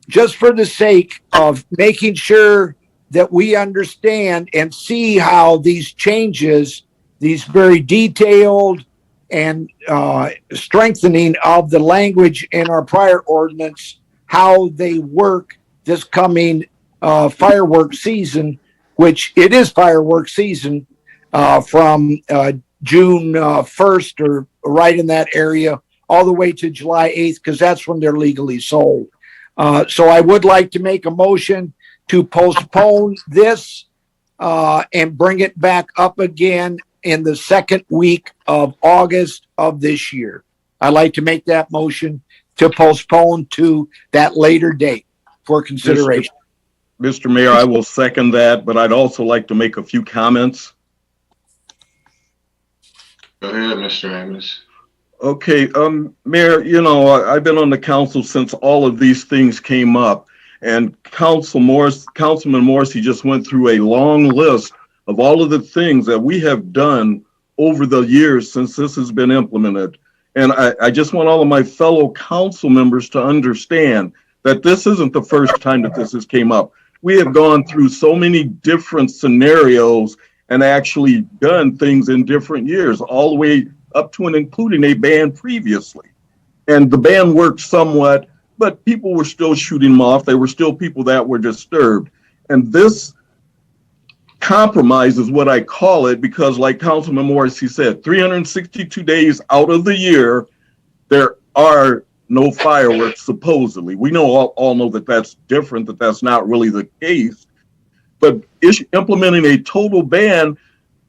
just for the sake of making sure that we understand and see how these changes, these very detailed and strengthening of the language in our prior ordinance, how they work this coming fireworks season, which it is fireworks season from June 1st or right in that area all the way to July 8th, because that's when they're legally sold. So I would like to make a motion to postpone this and bring it back up again in the second week of August of this year. I'd like to make that motion to postpone to that later date for consideration. Mr. Mayor, I will second that, but I'd also like to make a few comments. Go ahead, Mr. Amos. Okay, Mayor, you know, I've been on the council since all of these things came up, and Councilman Morrissey just went through a long list of all of the things that we have done over the years since this has been implemented. And I just want all of my fellow council members to understand that this isn't the first time that this has came up. We have gone through so many different scenarios and actually done things in different years, all the way up to and including a ban previously. And the ban worked somewhat, but people were still shooting them off. There were still people that were disturbed. And this compromise is what I call it, because like Councilman Morrissey said, 362 days out of the year, there are no fireworks, supposedly. We know all know that that's different, that that's not really the case. But implementing a total ban,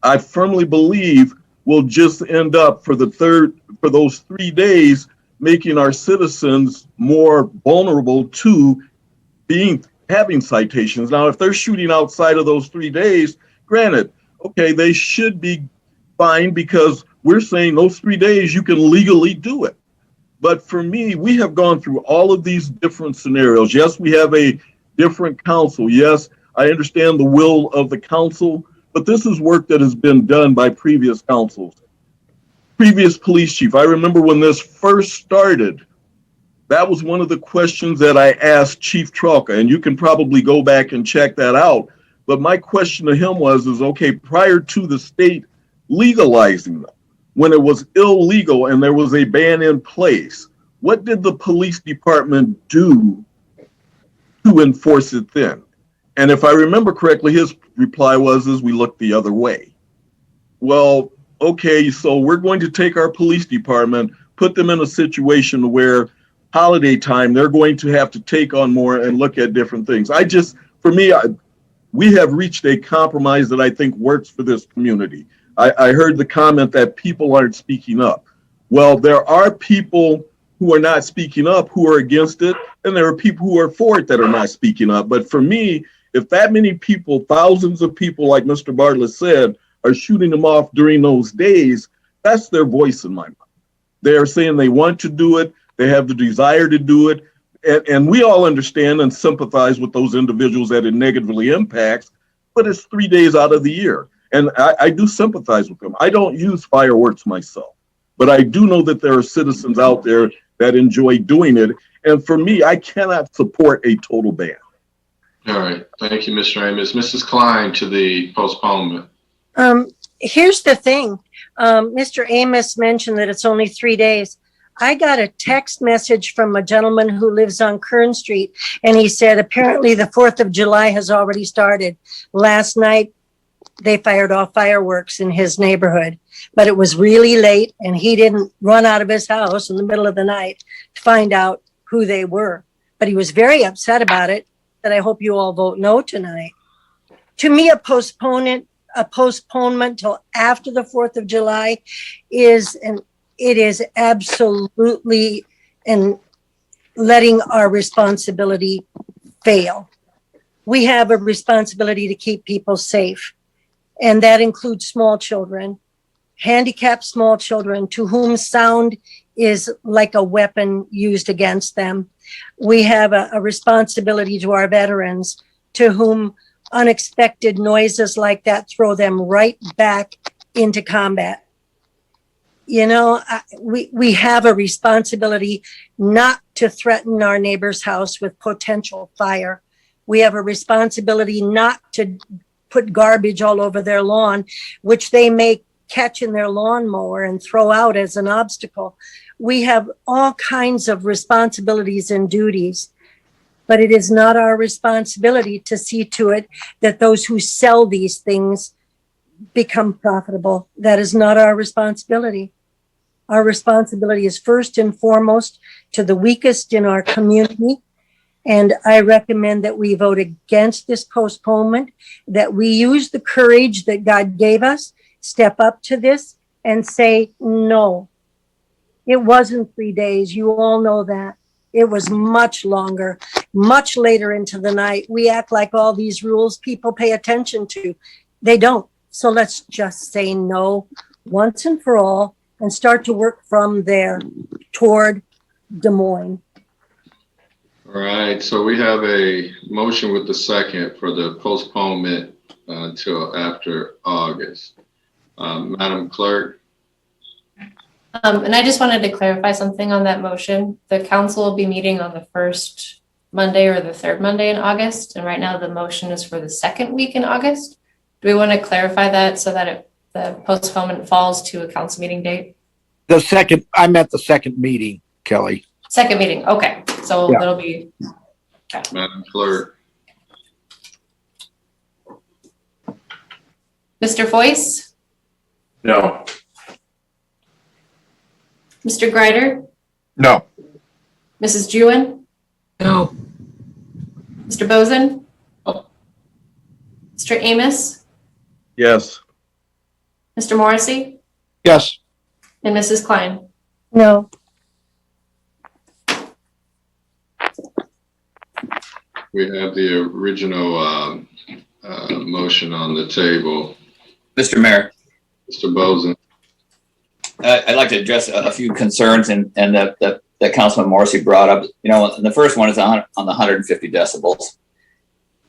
I firmly believe, will just end up for those 3 days, making our citizens more vulnerable to having citations. Now, if they're shooting outside of those 3 days, granted, okay, they should be fine, because we're saying those 3 days you can legally do it. But for me, we have gone through all of these different scenarios. Yes, we have a different council. Yes, I understand the will of the council, but this is work that has been done by previous councils. Previous police chief, I remember when this first started, that was one of the questions that I asked Chief Troca, and you can probably go back and check that out. But my question to him was, okay, prior to the state legalizing them, when it was illegal and there was a ban in place, what did the police department do to enforce it then? And if I remember correctly, his reply was, we looked the other way. Well, okay, so we're going to take our police department, put them in a situation where holiday time, they're going to have to take on more and look at different things. For me, we have reached a compromise that I think works for this community. I heard the comment that people aren't speaking up. Well, there are people who are not speaking up who are against it, and there are people who are for it that are not speaking up. But for me, if that many people, thousands of people, like Mr. Bartlett said, are shooting them off during those days, that's their voice in my mind. They are saying they want to do it, they have the desire to do it, and we all understand and sympathize with those individuals that it negatively impacts, but it's 3 days out of the year. And I do sympathize with them. I don't use fireworks myself, but I do know that there are citizens out there that enjoy doing it. And for me, I cannot support a total ban. All right. Thank you, Mr. Amos. Mrs. Klein to the postponement. Here's the thing. Mr. Amos mentioned that it's only 3 days. I got a text message from a gentleman who lives on Kern Street, and he said apparently the 4th of July has already started. Last night, they fired off fireworks in his neighborhood, but it was really late, and he didn't run out of his house in the middle of the night to find out who they were. But he was very upset about it, that I hope you all vote no tonight. To me, a postponement till after the 4th of July is absolutely letting our responsibility fail. We have a responsibility to keep people safe, and that includes small children, handicapped small children to whom sound is like a weapon used against them. We have a responsibility to our veterans, to whom unexpected noises like that throw them right back into combat. You know, we have a responsibility not to threaten our neighbor's house with potential fire. We have a responsibility not to put garbage all over their lawn, which they may catch in their lawnmower and throw out as an obstacle. We have all kinds of responsibilities and duties, but it is not our responsibility to see to it that those who sell these things become profitable. That is not our responsibility. Our responsibility is first and foremost to the weakest in our community. And I recommend that we vote against this postponement, that we use the courage that God gave us, step up to this and say, no, it wasn't 3 days. You all know that. It was much longer, much later into the night. We act like all these rules people pay attention to. They don't. So let's just say no once and for all and start to work from there toward Des Moines. All right. So we have a motion with the second for the postponement until after August. Madam Clerk. And I just wanted to clarify something on that motion. The council will be meeting on the first Monday or the third Monday in August. And right now the motion is for the second week in August. Do we want to clarify that so that the postponement falls to a council meeting date? I meant the second meeting, Kelly. Second meeting. Okay. So Yeah. it'll be. Okay. Madam Clerk. Mr. Foyce? No. Mr. Greider? No. Mrs. Jewin? No. Mr. Bozen? Mr. Amos? Yes. Mr. Morrissey? Yes. And Mrs. Klein? No. We have the original motion on the table. Mr. Mayor, Mr. Bozen. I'd like to address a few concerns and that Councilman Morrissey brought up. You know, and the first one is on the 150 decibels.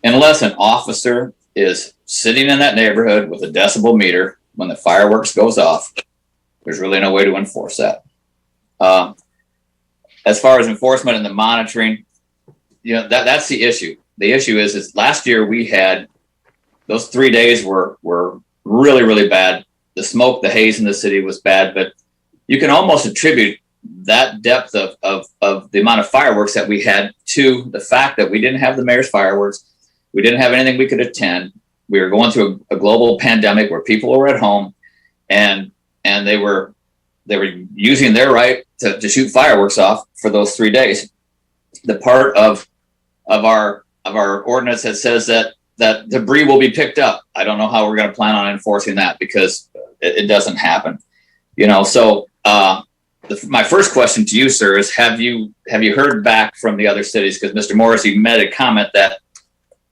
Unless an officer is sitting in that neighborhood with a decibel meter when the fireworks goes off, there's really no way to enforce that. As far as enforcement and the monitoring, you know, that's the issue. The issue is last year we had those 3 days were really, really bad. The smoke, the haze in the city was bad, but you can almost attribute that depth of the amount of fireworks that we had to the fact that we didn't have the mayor's fireworks. We didn't have anything we could attend. We were going through a global pandemic where people were at home and they were using their right to shoot fireworks off for those 3 days. The part of our ordinance that says that debris will be picked up. I don't know how we're going to plan on enforcing that because it doesn't happen. You know, so my first question to you, sir, is have you heard back from the other cities? Because Mr. Morrissey made a comment that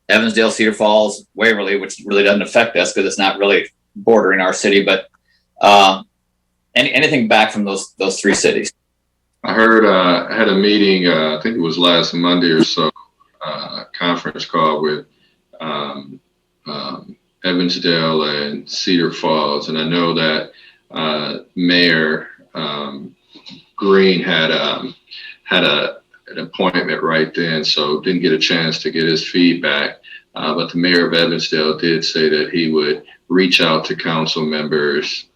Evansdale, Cedar Falls, Waverly, which really doesn't affect us because it's not really bordering our city, but anything back from those three cities? I heard, I had a meeting, I think it was last Monday or so, conference call with Evansdale and Cedar Falls. And I know that Mayor Green had an appointment right then, so didn't get a chance to get his feedback. But the mayor of Evansdale did say that he would reach out to council members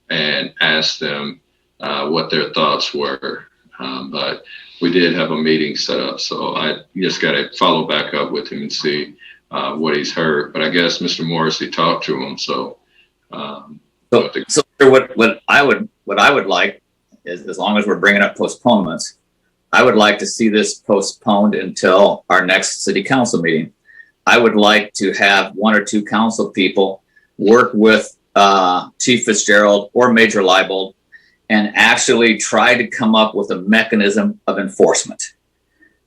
and ask them what their thoughts were. But we did have a meeting set up, so I just got to follow back up with him and see what he's heard. But I guess Mr. Morrissey talked to him, so. So what I would like is, as long as we're bringing up postponements, I would like to see this postponed until our next city council meeting. I would like to have one or two council people work with Chief Fitzgerald or Major Leibold and actually try to come up with a mechanism of enforcement.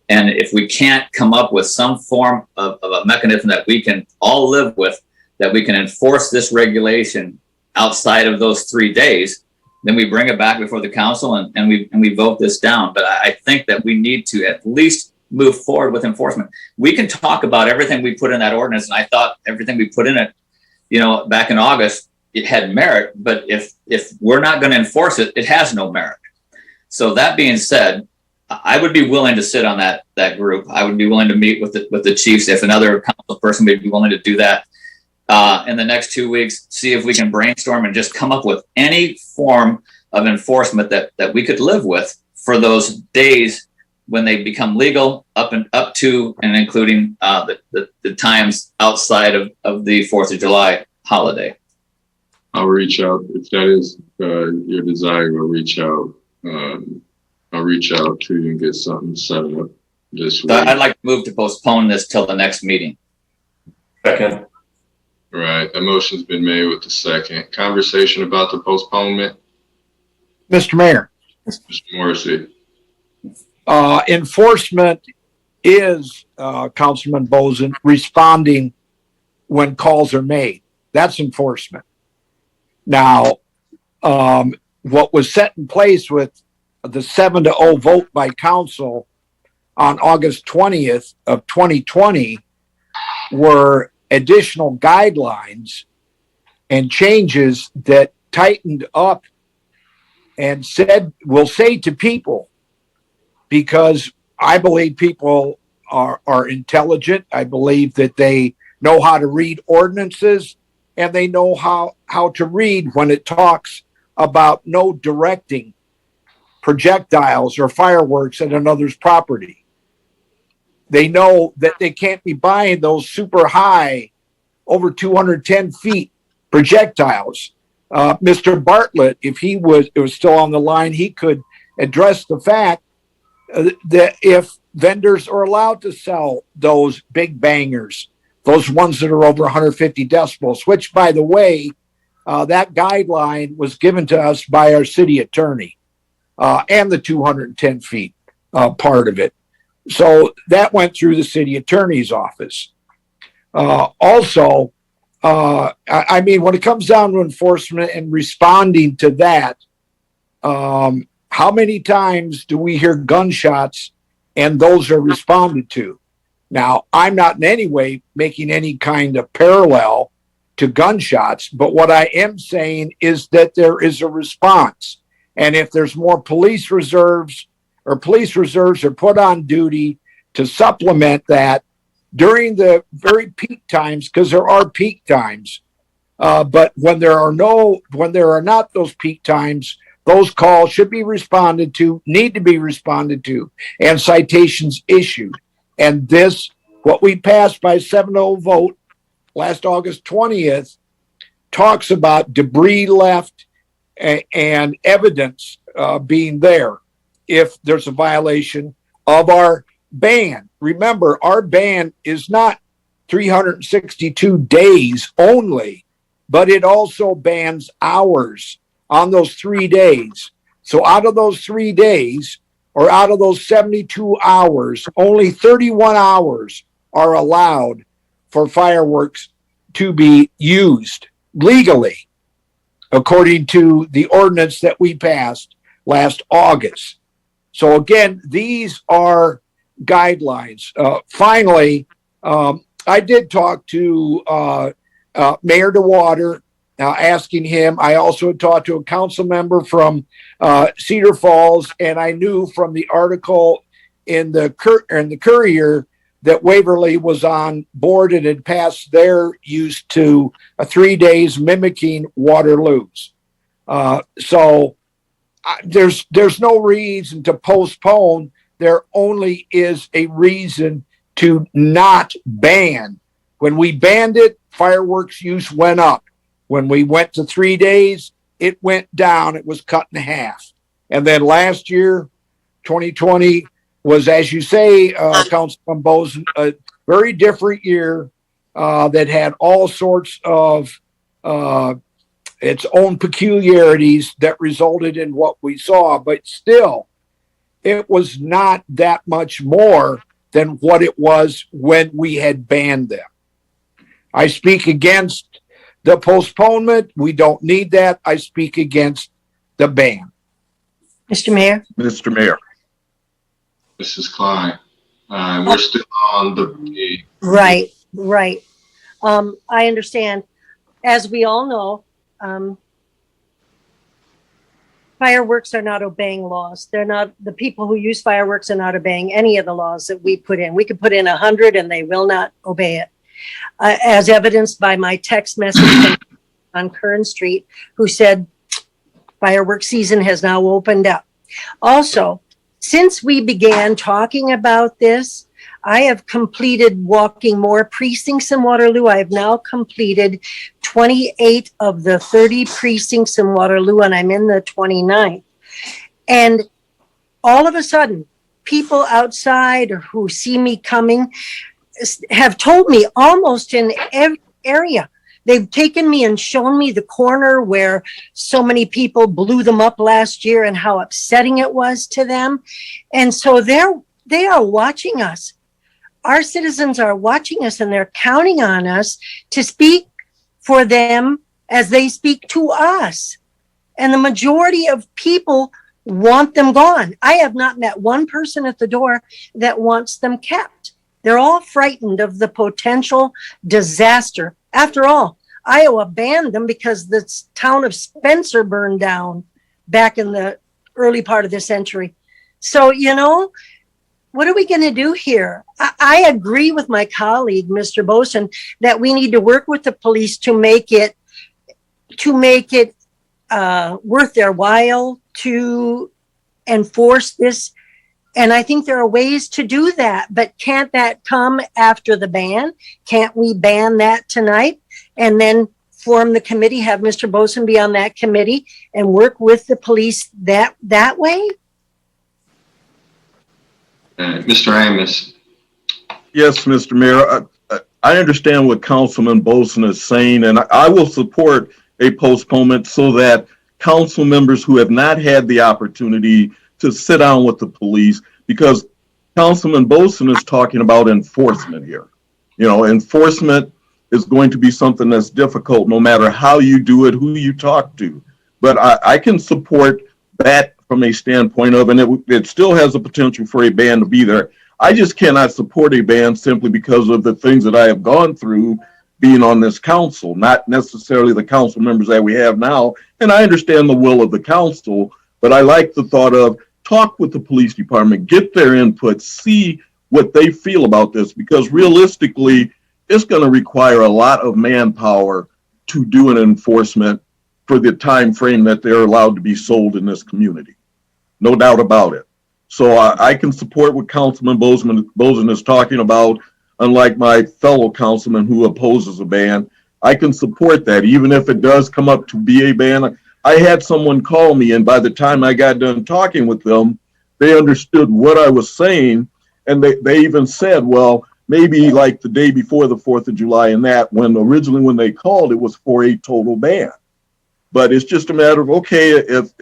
And if we can't come up with some form of a mechanism that we can all live with, that we can enforce this regulation outside of those 3 days, then we bring it back before the council and we vote this down. But I think that we need to at least move forward with enforcement. We can talk about everything we put in that ordinance, and I thought everything we put in it, back in August, it had merit. But if we're not going to enforce it, it has no merit. So that being said, I would be willing to sit on that group. I would be willing to meet with the chiefs if another council person would be willing to do that. In the next 2 weeks, see if we can brainstorm and just come up with any form of enforcement that we could live with for those days when they become legal, up to and including the times outside of the 4th of July holiday. I'll reach out if that is your desire. I'll reach out. I'll reach out to you and get something set up this week. So I'd like to move to postpone this till the next meeting. Second. Right. The motion's been made with the second. Conversation about the postponement. Mr. Mayor. Mr. Morrissey. Enforcement is, Councilman Bozen, responding when calls are made. That's enforcement. Now, what was set in place with the 7-0 vote by council on August 20th of 2020 were additional guidelines and changes that tightened up and will say to people, because I believe people are intelligent. I believe that they know how to read ordinances, and they know how to read when it talks about no directing projectiles or fireworks at another's property. They know that they can't be buying those super high, over 210 feet projectiles. Mr. Bartlett, if it was still on the line, he could address the fact that if vendors are allowed to sell those big bangers, those ones that are over 150 decibels, which, by the way, that guideline was given to us by our city attorney, and the 210 feet part of it. So that went through the city attorney's office. Also, I mean, when it comes down to enforcement and responding to that, how many times do we hear gunshots and those are responded to? Now, I'm not in any way making any kind of parallel to gunshots, but what I am saying is that there is a response. And if there's more police reserves are put on duty to supplement that during the very peak times, because there are peak times, but when there are not those peak times, those calls should be responded to, need to be responded to, and citations issued. And this, what we passed by 7-0 vote last August 20th, talks about debris left and evidence being there if there's a violation of our ban. Remember, our ban is not 362 days only, but it also bans hours on those 3 days. So out of those 3 days, or out of those 72 hours, only 31 hours are allowed for fireworks to be used legally, according to the ordinance that we passed last August. So again, these are guidelines. Finally, I did talk to Mayor DeWater, asking him. I also talked to a council member from Cedar Falls, and I knew from the article in the Courier that Waverly was on board and had passed their use to 3 days mimicking Waterloo's. So there's no reason to postpone. There only is a reason to not ban. When we banned it, fireworks use went up. When we went to 3 days, it went down. It was cut in half. And then last year, 2020, was, as you say, Councilman Bozen, a very different year that had all sorts of its own peculiarities that resulted in what we saw. But still, it was not that much more than what it was when we had banned them. I speak against the postponement. We don't need that. I speak against the ban. Mr. Mayor? Mr. Mayor. Mrs. Klein, we're still on the. Right. I understand. As we all know, fireworks are not obeying laws. They're not, the people who use fireworks are not obeying any of the laws that we put in. We could put in 100 and they will not obey it. As evidenced by my text message on Kern Street, who said fireworks season has now opened up. Also, since we began talking about this, I have completed walking more precincts in Waterloo. I have now completed 28 of the 30 precincts in Waterloo, and I'm in the 29th. And all of a sudden, people outside or who see me coming have told me almost in every area. They've taken me and shown me the corner where so many people blew them up last year and how upsetting it was to them. And so they are watching us. Our citizens are watching us and they're counting on us to speak for them as they speak to us. And the majority of people want them gone. I have not met one person at the door that wants them kept. They're all frightened of the potential disaster. After all, Iowa banned them because the town of Spencer burned down back in the early part of the century. So, you know, what are we going to do here? I agree with my colleague, Mr. Boson, that we need to work with the police to make it worth their while to enforce this. And I think there are ways to do that, but can't that come after the ban? Can't we ban that tonight and then form the committee, have Mr. Boson be on that committee and work with the police that way? Mr. Amos. Yes, Mr. Mayor. I understand what Councilman Boson is saying, and I will support a postponement so that council members who have not had the opportunity to sit down with the police, because Councilman Boson is talking about enforcement here. You know, enforcement is going to be something that's difficult no matter how you do it, who you talk to. But I can support that from a standpoint of, and it still has the potential for a ban to be there. I just cannot support a ban simply because of the things that I have gone through being on this council, not necessarily the council members that we have now. And I understand the will of the council, but I like the thought of talk with the police department, get their input, see what they feel about this, because realistically, it's going to require a lot of manpower to do an enforcement for the time frame that they're allowed to be sold in this community. No doubt about it. So I can support what Councilman Boson is talking about, unlike my fellow councilman who opposes a ban. I can support that, even if it does come up to be a ban. I had someone call me, and by the time I got done talking with them, they understood what I was saying, and they even said, well, maybe like the day before the 4th of July and that, when originally when they called, it was for a total ban. But it's just a matter of, okay, if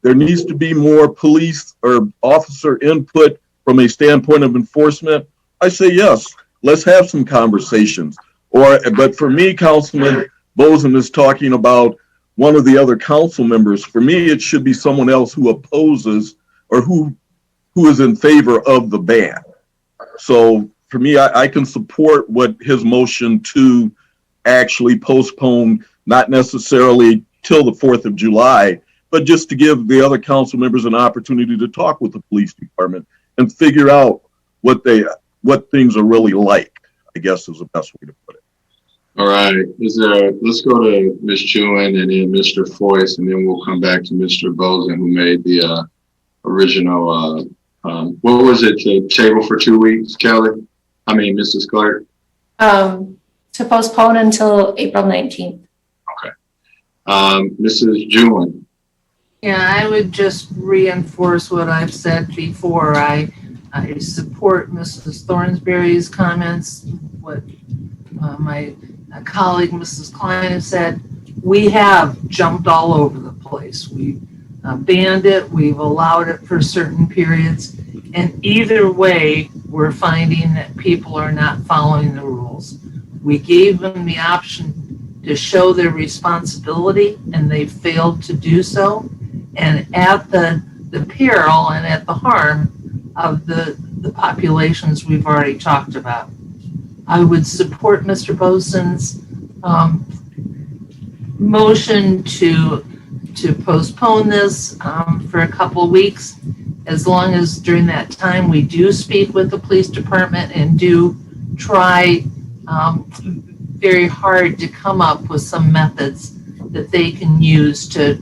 there needs to be more police or officer input from a standpoint of enforcement, I say yes, let's have some conversations. But for me, Councilman Boson is talking about one of the other council members. For me, it should be someone else who opposes or who is in favor of the ban. So for me, I can support what his motion to actually postpone, not necessarily till the 4th of July, but just to give the other council members an opportunity to talk with the police department and figure out what things are really like, I guess is the best way to put it. All right, let's go to Ms. Jewin and then Mr. Foyce, and then we'll come back to Mr. Bozen, who made the original, what was it, to table for 2 weeks, Kelly? Mrs. Clark? To postpone until April 19th. Okay. Mrs. Jewin? Yeah, I would just reinforce what I've said before. I support Mrs. Thornsberry's comments, what my colleague, Mrs. Klein, has said. We have jumped all over the place. We've banned it, we've allowed it for certain periods, and either way, we're finding that people are not following the rules. We gave them the option to show their responsibility, and they failed to do so, and at the peril and at the harm of the populations we've already talked about. I would support Mr. Bozen's motion to postpone this for a couple of weeks, as long as during that time we do speak with the police department and do try very hard to come up with some methods that they can use to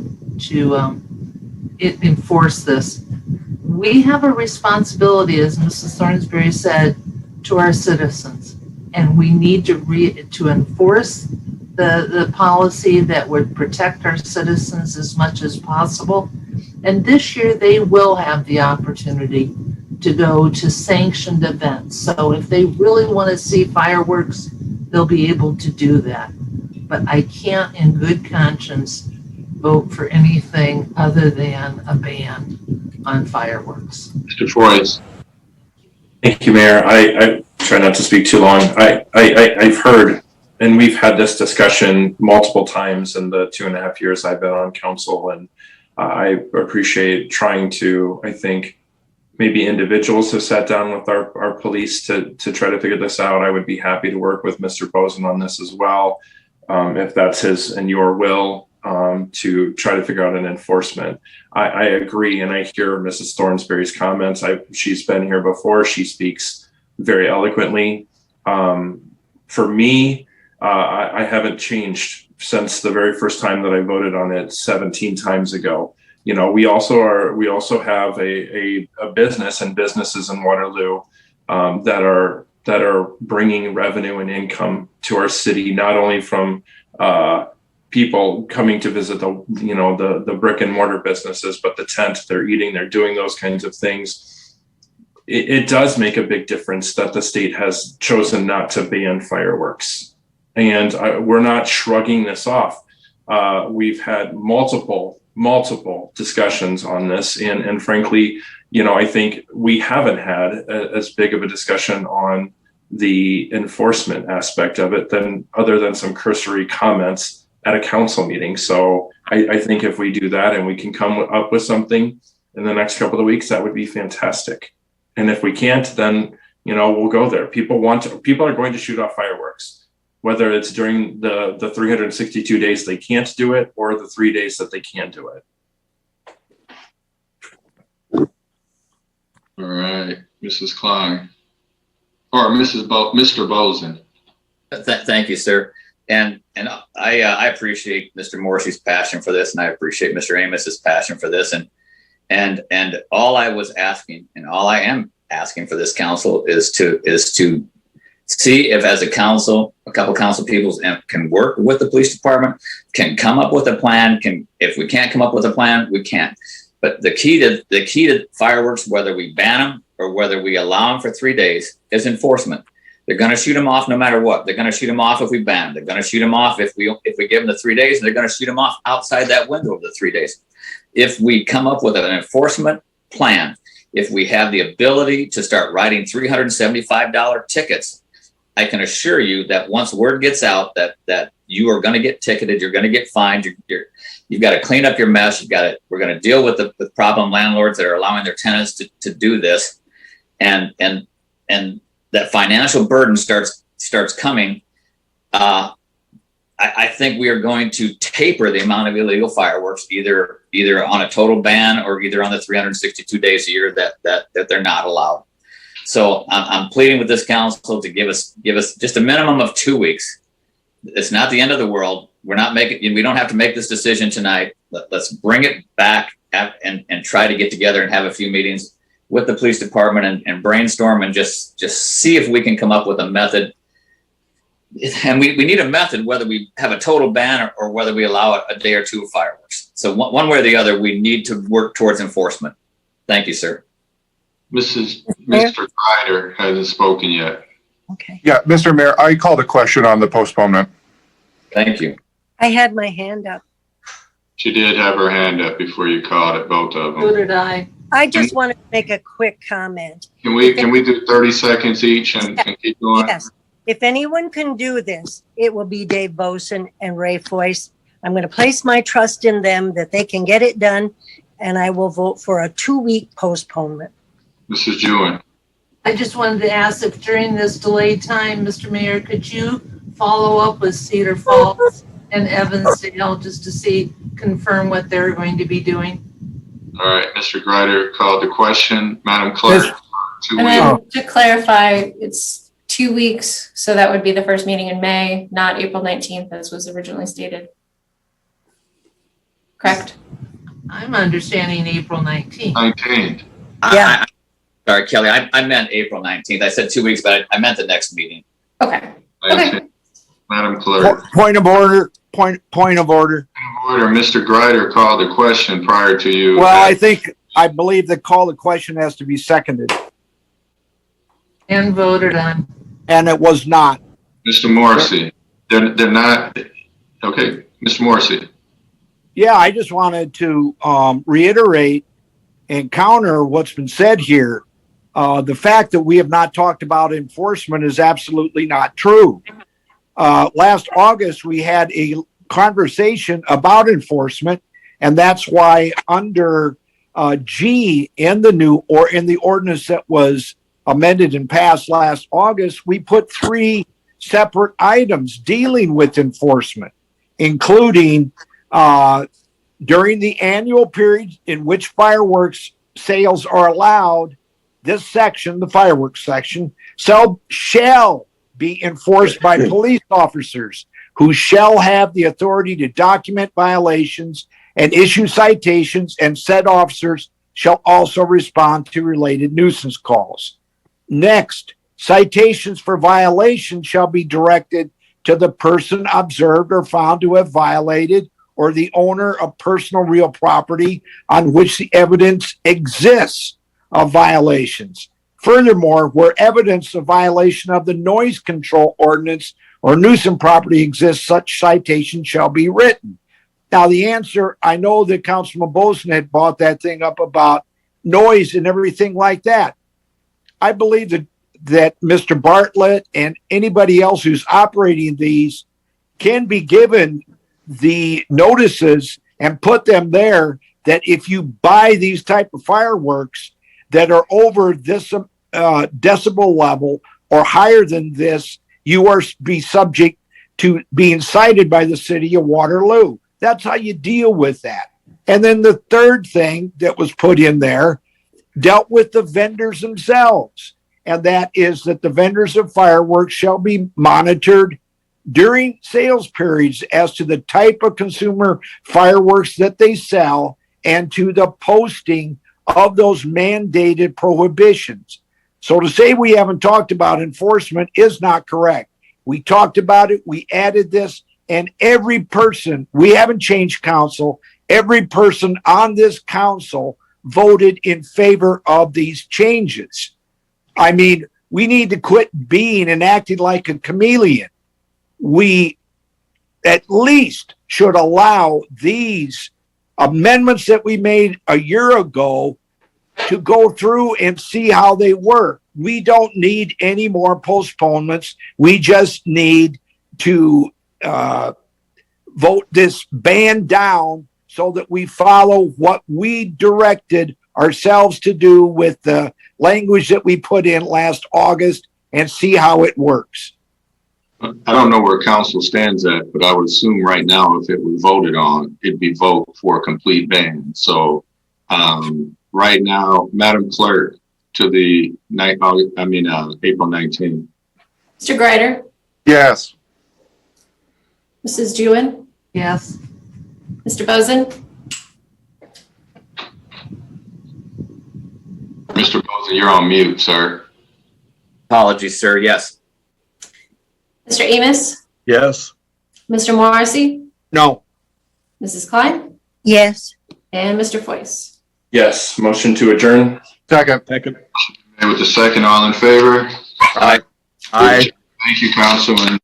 enforce this. We have a responsibility, as Mrs. Thornsberry said, to our citizens, and we need to enforce the policy that would protect our citizens as much as possible. And this year they will have the opportunity to go to sanctioned events. So if they really want to see fireworks, they'll be able to do that. But I can't in good conscience vote for anything other than a ban on fireworks. Mr. Foyce? Thank you, Mayor. I try not to speak too long. I've heard, and we've had this discussion multiple times in the 2.5 years I've been on council, and I appreciate trying to, I think, maybe individuals have sat down with our police to try to figure this out. I would be happy to work with Mr. Bozen on this as well, if that's his and your will, to try to figure out an enforcement. I agree, and I hear Mrs. Thornsberry's comments. She's been here before. She speaks very eloquently. For me, I haven't changed since the very first time that I voted on it 17 times ago. You know, we also have a business and businesses in Waterloo that are bringing revenue and income to our city, not only from people coming to visit the brick and mortar businesses, but the tent, they're eating, they're doing those kinds of things. It does make a big difference that the state has chosen not to ban fireworks. And we're not shrugging this off. We've had multiple discussions on this. And frankly, I think we haven't had as big of a discussion on the enforcement aspect of it other than some cursory comments at a council meeting. So I think if we do that and we can come up with something in the next couple of weeks, that would be fantastic. And if we can't, then, we'll go there. People are going to shoot off fireworks, whether it's during the 362 days they can't do it or the 3 days that they can do it. All right, Mrs. Klein. Or Mr. Bozen. Thank you, sir. And I appreciate Mr. Morrissey's passion for this, and I appreciate Mr. Amos's passion for this. And all I was asking, and all I am asking for this council is to see if, as a council, a couple council people can work with the police department, can come up with a plan. If we can't come up with a plan, we can't. But the key to fireworks, whether we ban them or whether we allow them for 3 days, is enforcement. They're going to shoot them off no matter what. They're going to shoot them off if we ban them. They're going to shoot them off if we give them the 3 days, and they're going to shoot them off outside that window of the 3 days. If we come up with an enforcement plan, if we have the ability to start writing $375 tickets, I can assure you that once word gets out that you are going to get ticketed, you're going to get fined, you've got to clean up your mess. We're going to deal with the problem landlords that are allowing their tenants to do this, and that financial burden starts coming. I I think we are going to taper the amount of illegal fireworks, either on a total ban or either on the 362 days a year that they're not allowed. So I'm pleading with this council to give us just a minimum of 2 weeks. It's not the end of the world. We don't have to make this decision tonight. Let's bring it back and try to get together and have a few meetings with the police department and brainstorm and just see if we can come up with a method. And we need a method, whether we have a total ban or whether we allow a day or two of fireworks. So one way or the other, we need to work towards enforcement. Thank you, sir. Mr. Ryder hasn't spoken yet. Okay. Yeah, Mr. Mayor, I called a question on the postponement. Thank you. I had my hand up. She did have her hand up before you called it, both of So them. did I. I just wanted to make a quick comment. Can we do 30 seconds each and keep going? Yes. If anyone can do this, it will be Dave Boson and Ray Foyce. I'm going to place my trust in them that they can get it done, and I will vote for a 2-week postponement. Mrs. Jewin. I just wanted to ask if during this delayed time, Mr. Mayor, could you follow up with Cedar Falls and Evansdale just to confirm what they're going to be doing? All right, Mr. Greider called the question. Madam Clerk, 2 And weeks. then to clarify, it's 2 weeks, so that would be the first meeting in May, not April 19th, as was originally stated. Correct? I'm understanding April 19th. 19th. Yeah. Sorry, Kelly, I meant April 19th. I said 2 weeks, but I meant the next meeting. Okay. 19th. Madam Clerk. Point of order, point of order. Order, Mr. Greider called the question prior to you. Well, I believe the call to question has to be seconded, And voted on. and it was not. Mr. Morrissey, they're not, okay, Mr. Morrissey. Yeah, I just wanted to reiterate and counter what's been said here. The fact that we have not talked about enforcement is absolutely not true. Last August, we had a conversation about enforcement, and that's why under G in the ordinance that was amended and passed last August, we put 3 separate items dealing with enforcement, including during the annual period in which fireworks sales are allowed, this section, the fireworks section, shall be enforced by police officers who shall have the authority to document violations and issue citations, and said officers shall also respond to related nuisance calls. Next, citations for violations shall be directed to the person observed or found to have violated, or the owner of personal real property on which the evidence exists of violations. Furthermore, where evidence of violation of the noise control ordinance or nuisance property exists, such citation shall be written. Now, the answer, I know that Councilman Boson had brought that thing up about noise and everything like that. I believe that Mr. Bartlett and anybody else who's operating these can be given the notices and put them there that if you buy these type of fireworks that are over this decibel level or higher than this, you are be subject to being cited by the city of Waterloo. That's how you deal with that. And then the third thing that was put in there dealt with the vendors themselves. And that is that the vendors of fireworks shall be monitored during sales periods as to the type of consumer fireworks that they sell and to the posting of those mandated prohibitions. So to say we haven't talked about enforcement is not correct. We talked about it, we added this, and every person, we haven't changed council, every person on this council voted in favor of these changes. I mean, we need to quit being and acting like a chameleon. We at least should allow these amendments that we made a year ago to go through and see how they work. We don't need any more postponements. We just need to vote this ban down so that we follow what we directed ourselves to do with the language that we put in last August and see how it works. I don't know where council stands at, but I would assume right now, if it was voted on, it'd be vote for a complete ban. So, right now, Madam Clerk, to the April 19th. Mr. Greider, Yes. Mrs. Jewin, Yes. Mr. Bozen, Mr. Bozen, you're on mute, sir. Apologies, sir. Yes. Mr. Amos, Yes. Mr. Morrissey, No. Mrs. Klein, Yes. and Mr. Foyce. Yes. Motion to adjourn. Second. Second. And with the second, all in favor? Aye. Aye. Thank you, Councilman.